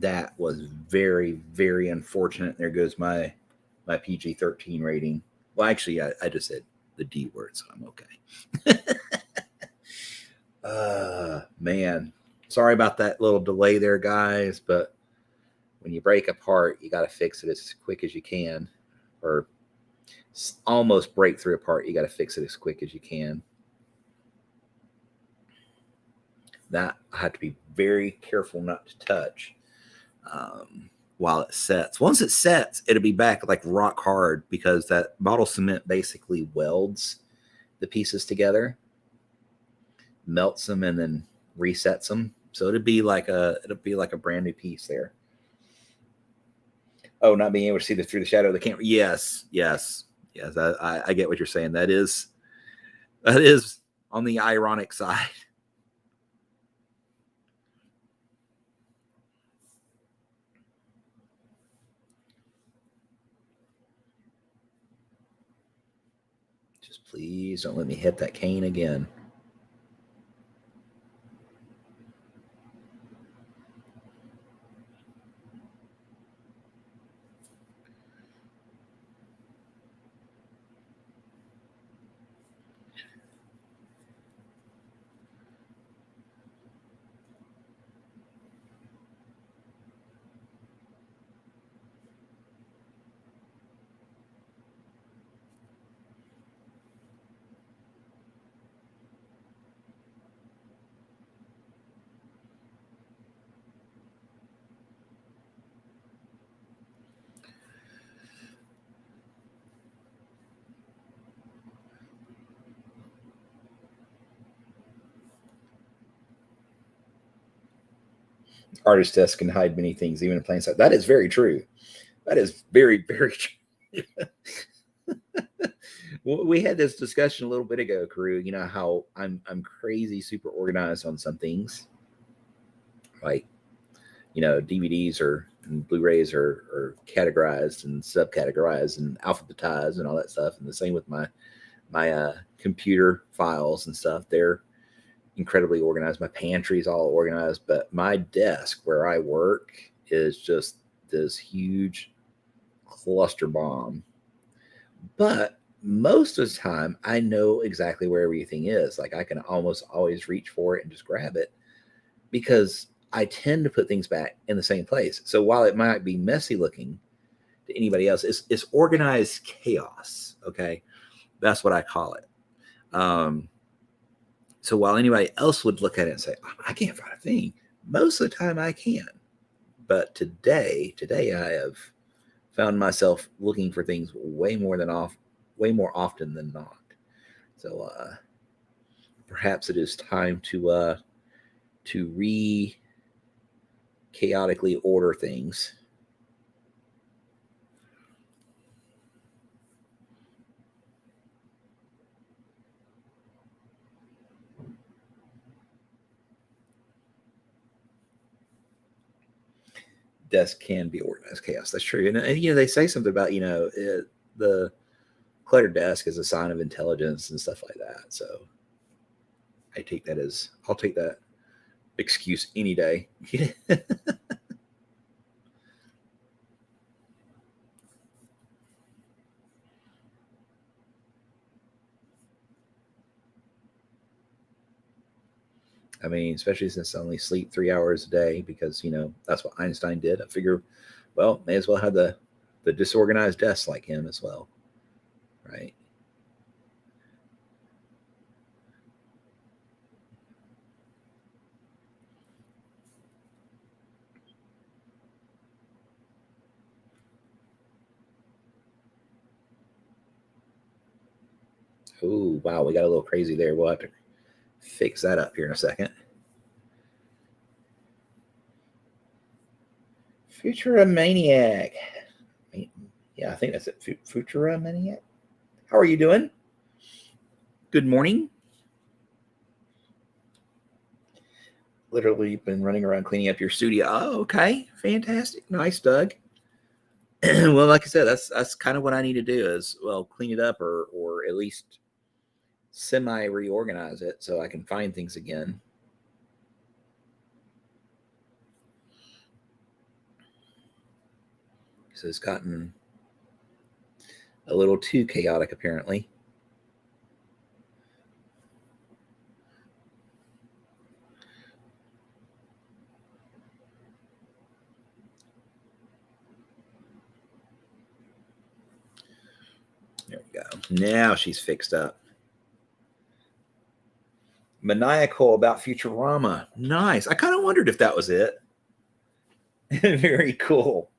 That was very, very unfortunate. There goes my PG-13 rating. Well, actually, I just said the D word, so I'm okay. Man, sorry about that little delay there, guys. But when you break a part, you got to fix it as quick as you can, or almost break through a part. You got to fix it as quick as you can. That I have to be very careful not to touch while it sets. Once it sets, it'll be back like rock hard because that model cement basically welds the pieces together, melts them, and then resets them. So it'll be like a brand new piece there. Oh, not being able to see through the shadow of the camera. Yes. I get what you're saying. That is on the ironic side. Just please don't let me hit that cane again. Artist desk can hide many things, even in plain sight. That is very true. That is very, very true. We had this discussion a little bit ago, Carew. You know how I'm crazy super organized on some things, like DVDs and Blu-rays are categorized and subcategorized and alphabetized and all that stuff. And the same with my computer files and stuff. They're incredibly organized. My pantry's all organized, but my desk where I work is just this huge cluster bomb. But most of the time, I know exactly where everything is. Like I can almost always reach for it and just grab it because I tend to put things back in the same place. So while it might be messy looking to anybody else, it's organized chaos. Okay, that's what I call it. So while anybody else would look at it and say, I can't find a thing, most of the time I can. But today I have found myself looking for things way more often than not. So perhaps it is time to chaotically order things. Desk can be organized chaos. That's true. And they say something about the cluttered desk is a sign of intelligence and stuff like that. So I'll take that excuse any day. I mean, especially since I only sleep 3 hours a day because, that's what Einstein did. I figure, well, may as well have the disorganized desk like him as well. Right. Oh, wow. We got a little crazy there. We'll have to fix that up here in a second. Futura Maniac. Yeah, I think that's it. Futura Maniac. How are you doing? Good morning. Literally been running around cleaning up your studio. Oh, okay. Fantastic. Nice, Doug. Well, like I said, that's kind of what I need to do is, well, clean it up or at least semi reorganize it so I can find things again. So it's gotten a little too chaotic, apparently. There we go. Now she's fixed up. Maniacal about Futurama. Nice. I kind of wondered if that was it. Very cool.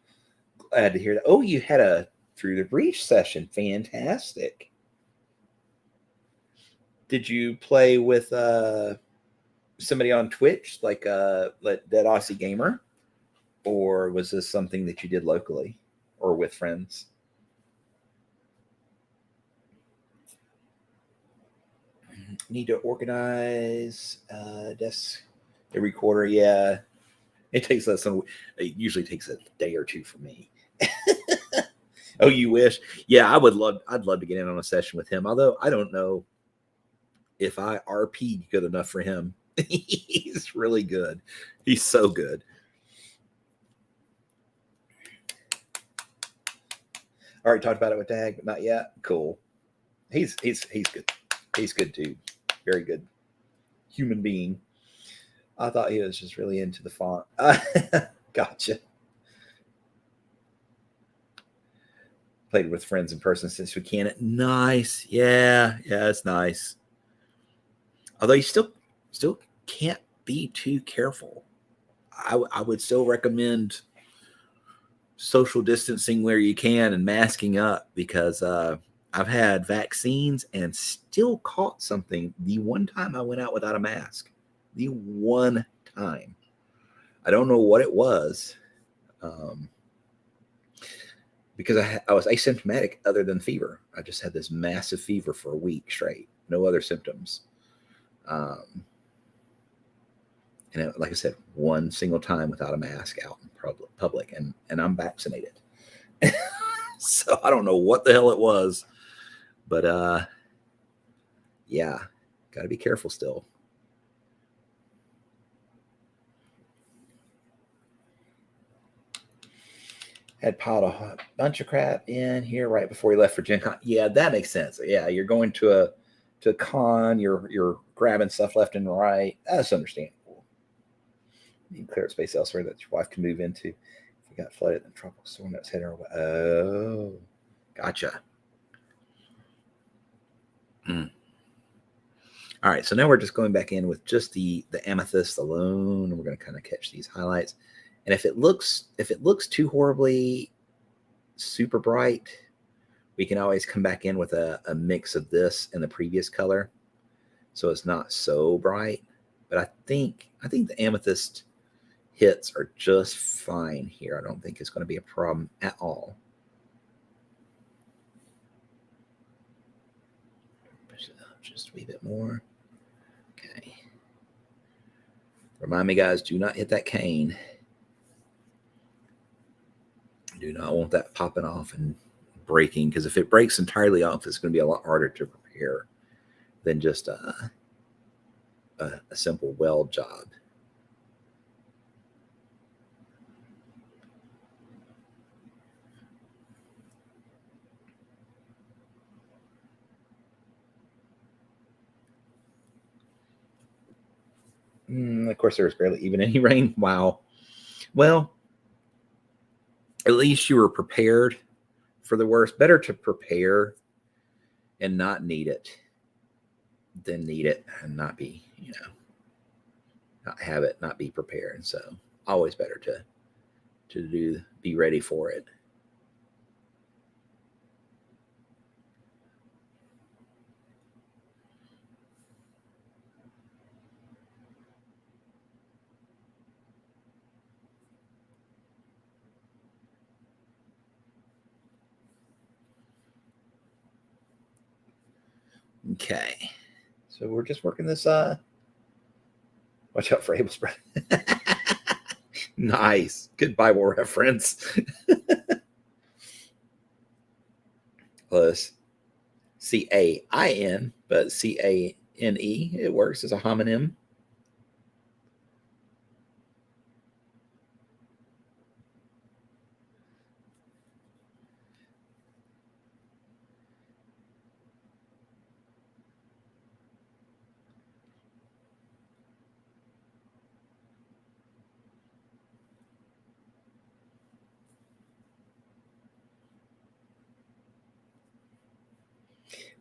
Glad to hear that. Oh, you had a Through the Breach session. Fantastic. Did you play with somebody on Twitch, like Dead Aussie Gamer? Or was this something that you did locally or with friends? Need to organize desk every quarter. Yeah, it takes us some. It usually takes a day or two for me. Oh, you wish? Yeah, I'd love to get in on a session with him. Although I don't know if I RP'd good enough for him. He's really good. He's so good. Already talked about it with Dag, but not yet. Cool. He's good. He's good too. Very good human being. I thought he was just really into the font. Gotcha. Played with friends in person since we can. Nice. Yeah, it's nice. Although you still can't be too careful. I would still recommend social distancing where you can and masking up because I've had vaccines and still caught something the one time I went out without a mask. The one time. I don't know what it was because I was asymptomatic other than fever. I just had this massive fever for a week straight. No other symptoms. And like I said, one single time without a mask out in public, and I'm vaccinated. So I don't know what the hell it was, but yeah, got to be careful still. Had piled a bunch of crap in here right before he left for Gen Con. Yeah, that makes sense. Yeah, you're going to a con, you're grabbing stuff left and right. That's understandable. You can clear space elsewhere that your wife can move into. If you got flooded in the tropical storm that's heading our way. Oh, gotcha. Mm. All right, so now we're just going back in with just the amethyst alone, and we're going to kind of catch these highlights. And if it looks too horribly super bright, we can always come back in with a mix of this and the previous color, so it's not so bright. But I think the amethyst hits are just fine here. I don't think it's going to be a problem at all. Push it up just a wee bit more. Okay. Remind me, guys, do not hit that cane. Do not want that popping off and breaking, because if it breaks entirely off, it's going to be a lot harder to repair than just a simple weld job. Of course, there's barely even any rain. Wow. Well, at least you were prepared for the worst. Better to prepare and not need it than need it and not be, not have it, not be prepared. So always better to be ready for it. Okay. So we're just working this watch out for Abel's breath. Nice. Good Bible reference. Plus CAIN, but CANE, it works as a homonym.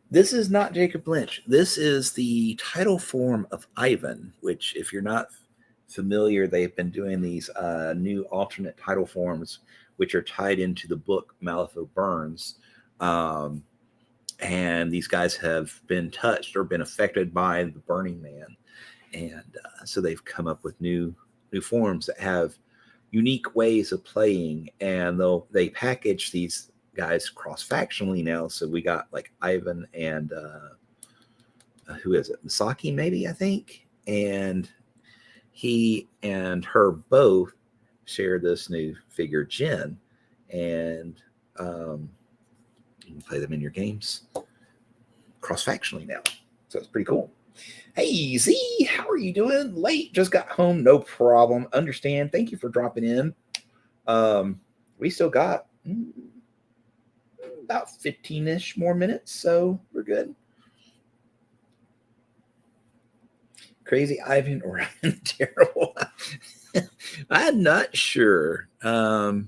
This is not Jacob Lynch. This is the title form of Ivan, which, if you're not familiar, they've been doing these new alternate title forms, which are tied into the book Malifaux Burns. And these guys have been touched or been affected by the Burning Man. And so they've come up with new forms that have unique ways of playing. And they package these guys cross-factionally now. So we got like Ivan and who is it? Misaki, maybe, I think. And he and her both share this new figure, Jin. And you can play them in your games cross-factionally now. So it's pretty cool. Hey, Z, how are you doing? Late, just got home. No problem. Understand. Thank you for dropping in. We still got about 15-ish more minutes, so we're good. Crazy Ivan or Ivan Terrible? I'm not sure. Probably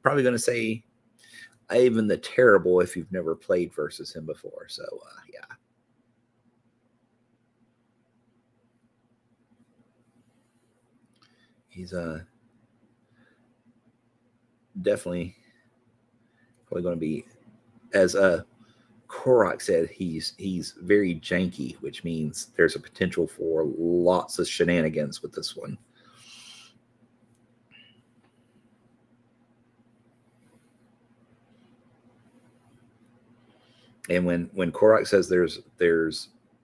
going to say Ivan the Terrible if you've never played versus him before. So, yeah. He's definitely probably going to be, as Korok said, he's very janky, which means there's a potential for lots of shenanigans with this one. And when Korok says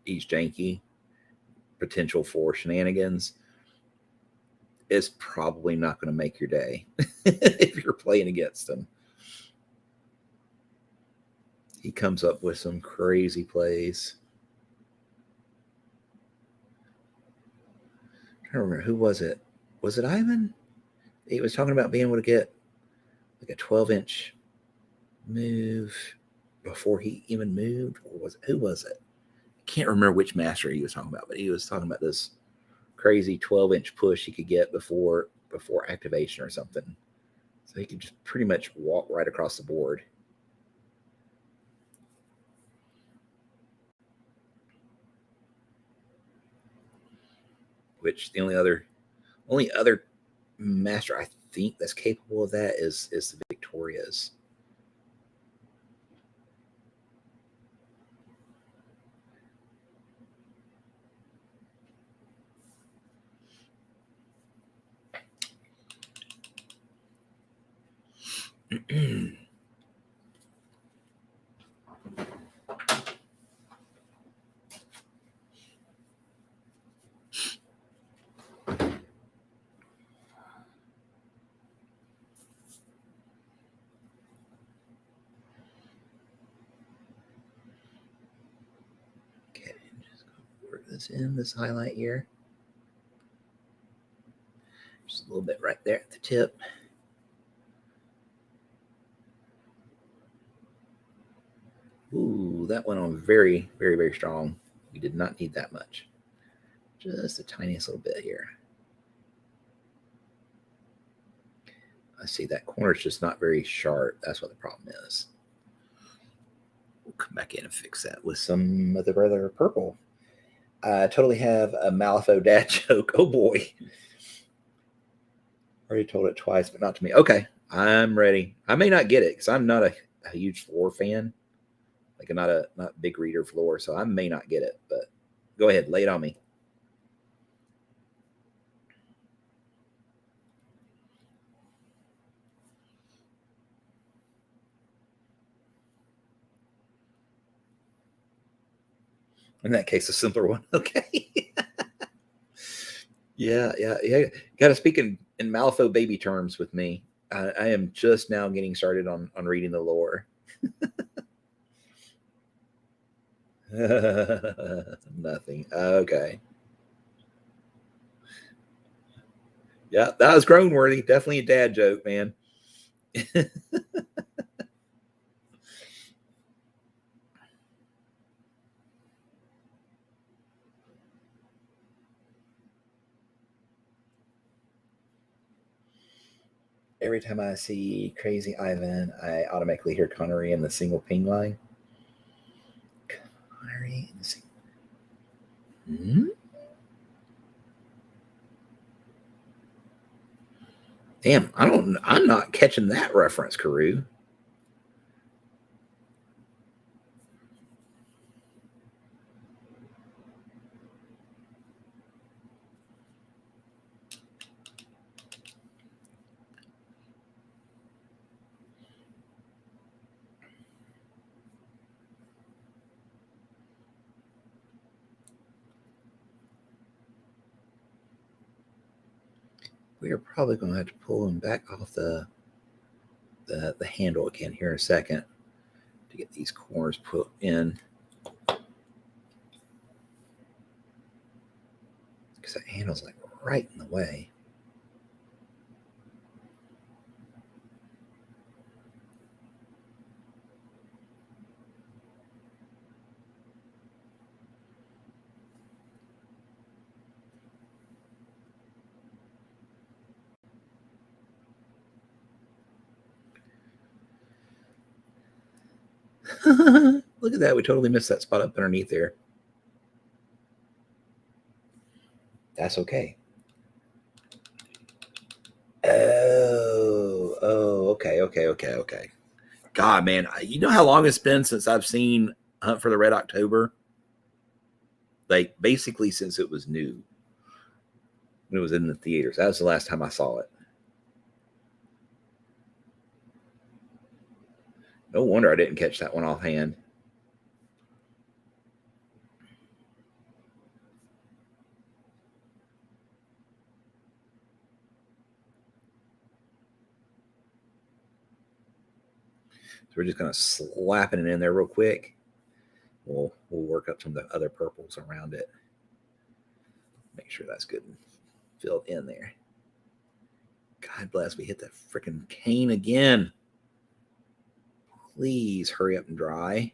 he's janky, potential for shenanigans, it's probably not going to make your day if you're playing against him. He comes up with some crazy plays. I don't remember, who was it? Was it Ivan? He was talking about being able to get like a 12-inch move before he even moved, or who was it? I can't remember which master he was talking about, but he was talking about this crazy 12-inch push he could get before activation or something. So he could just pretty much walk right across the board. Which the only other master I think that's capable of that is the Victorias. this in, this highlight here. Just a little bit right there at the tip. Ooh, that went on very, very, very strong. We did not need that much. Just the tiniest little bit here. I see that corner is just not very sharp. That's what the problem is. We'll come back in and fix that with some of the regular purple. I totally have a Malifaux dad joke. Oh boy. Already told it twice, but not to me. Okay, I'm ready. I may not get it because I'm not a huge floor fan. Like I'm not big reader floor, so I may not get it. But go ahead, lay it on me. In that case, a simpler one. Okay. Yeah. Got to speak in Malifaux baby terms with me. I am just now getting started on reading the lore. Nothing. Okay. Yeah, that was grown worthy. Definitely a dad joke, man. Every time I see Crazy Ivan, I automatically hear Connery in the single ping line. Connery in the single. Hmm? Damn, I'm not catching that reference, Carew. We are probably going to have to pull him back off the handle again here in a second to get these corners put in. Because that handle's like right in the way. Look at that. We totally missed that spot up underneath there. That's okay. Okay. God, man, you know how long it's been since I've seen Hunt for the Red October? Like, basically since it was new. When it was in the theaters. That was the last time I saw it. No wonder I didn't catch that one offhand. So we're just going to slapping it in there real quick. We'll work up some of the other purples around it. Make sure that's good and filled in there. God bless, we hit that freaking cane again. Please hurry up and dry.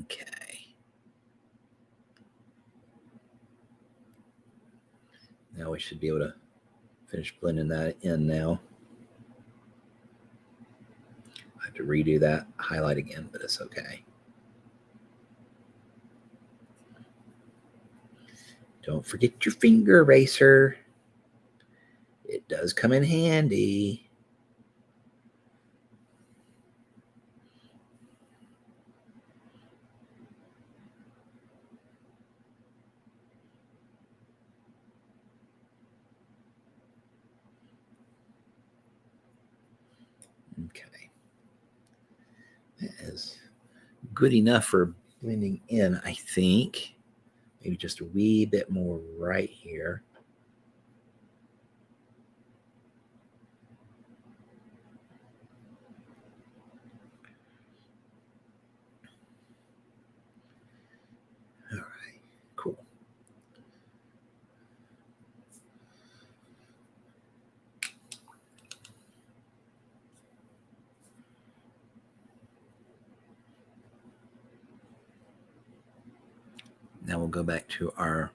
Okay. Now we should be able to finish blending that in now. I have to redo that highlight again, but it's okay. Don't forget your finger eraser. It does come in handy. Okay. That is good enough for blending in, I think. Maybe just a wee bit more right here. All right, cool. Now we'll go back to our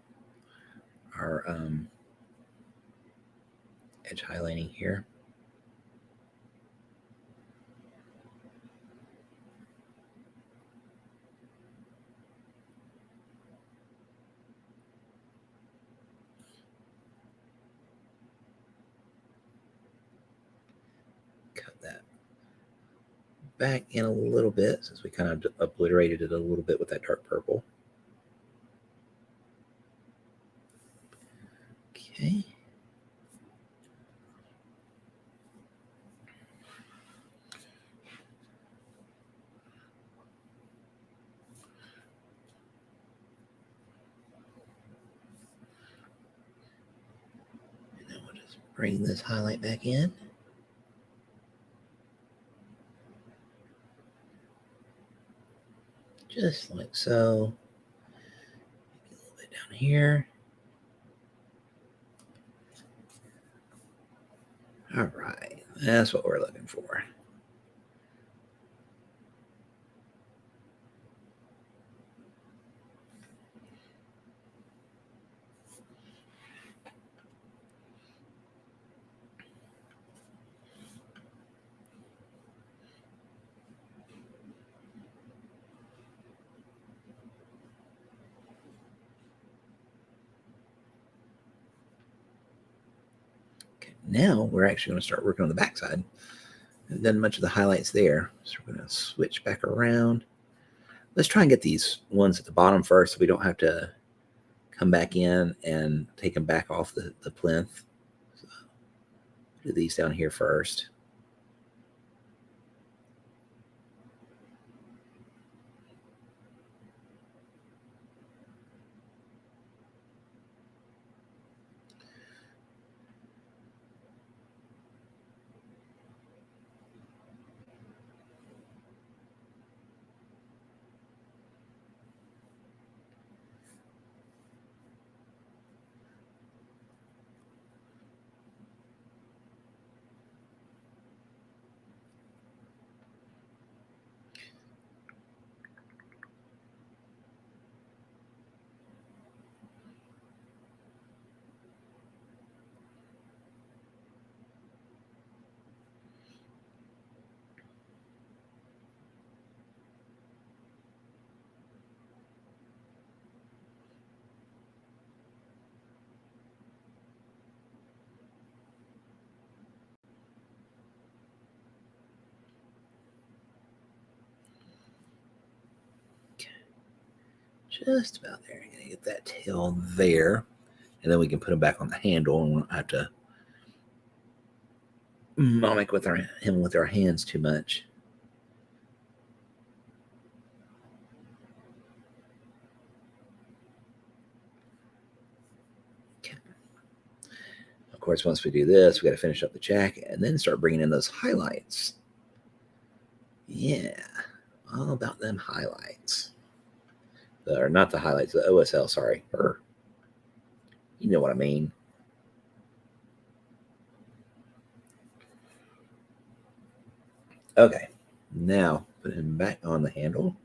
edge highlighting here. Cut that back in a little bit since we kind of obliterated it a little bit with that dark purple. Okay. And then we'll just bring this highlight back in. Just like so. A little bit down here. All right, that's what we're looking for. Okay, now we're actually going to start working on the backside. Haven't done much of the highlights there, so we're going to switch back around. Let's try and get these ones at the bottom first so we don't have to come back in and take them back off the plinth. So do these down here first. Just about there. I'm gonna get that tail there, and then we can put him back on the handle, and we don't have to mimic with him with our hands too much. Okay. Of course, once we do this, we got to finish up the jacket and then start bringing in those highlights. Yeah, all about them highlights. Or not the highlights, the OSL, sorry. Or you know what I mean. Okay, now put him back on the handle.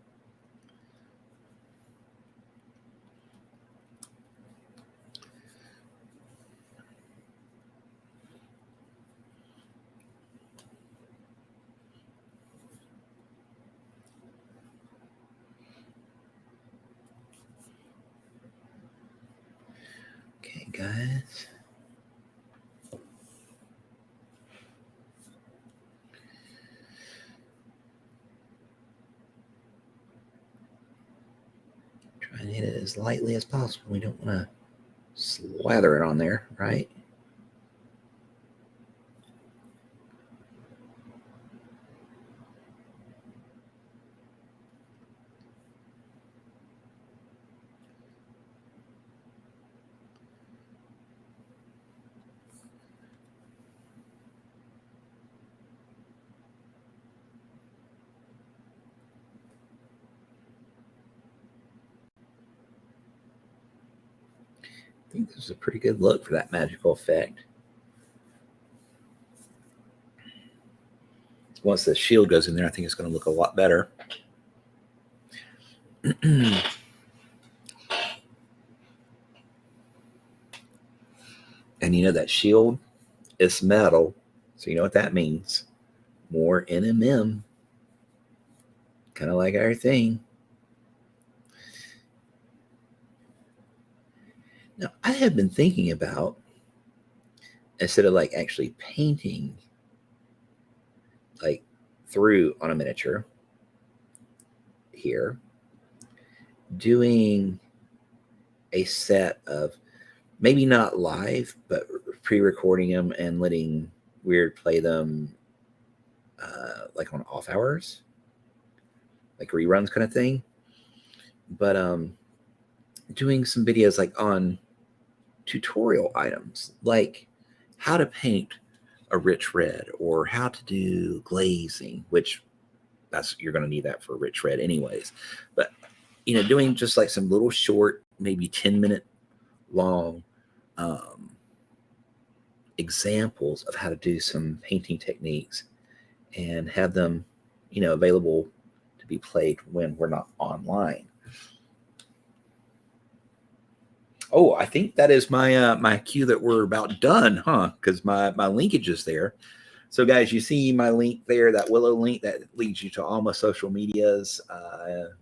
Okay, guys. Try and hit it as lightly as possible. We don't want to slather it on there, right? think this is a pretty good look for that magical effect. Once the shield goes in there, I think it's going to look a lot better. And you know that shield is metal, so you know what that means. More NMM. Kind of like our thing. Now, I have been thinking about, instead of like actually painting like through on a miniature here, doing a set of, maybe not live, but pre-recording them and letting Wyrd play them like on off hours, like reruns kind of thing. But doing some videos like on tutorial items, like how to paint a rich red or how to do glazing, which you're going to need that for a rich red anyways. But you know, doing just like some little short, maybe 10-minute long examples of how to do some painting techniques and have them, you know, available to be played when we're not online. Oh, I think that is my my cue that we're about done, huh? Because my linkage is there. So, guys, you see my link there, that Willow link that leads you to all my social medias,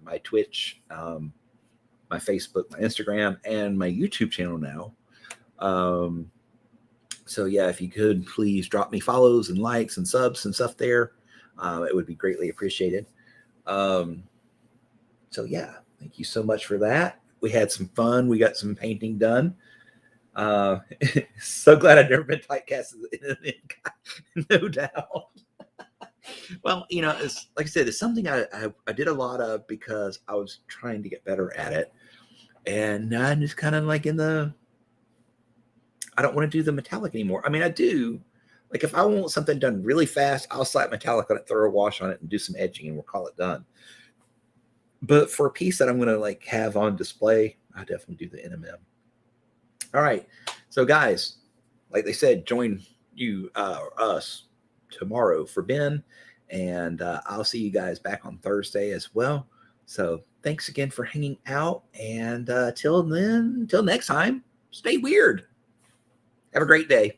my Twitch, my Facebook, my Instagram, and my YouTube channel now. So, yeah, if you could please drop me follows and likes and subs and stuff there, it would be greatly appreciated. So, yeah, thank you so much for that. We had some fun. We got some painting done. So glad I've never been typecast, no doubt. Well, you know, it's like I said, it's something I did a lot of because I was trying to get better at it, and now I'm just kind of like I don't want to do the metallic anymore. I mean, I do. Like if I want something done really fast, I'll slap metallic on it, throw a wash on it, and do some edging, and we'll call it done. But for a piece that I'm going to like have on display, I definitely do the NMM. All right. So guys, like they said, join us tomorrow for Ben, and I'll see you guys back on Thursday as well. So thanks again for hanging out, and till next time, stay weird. Have a great day.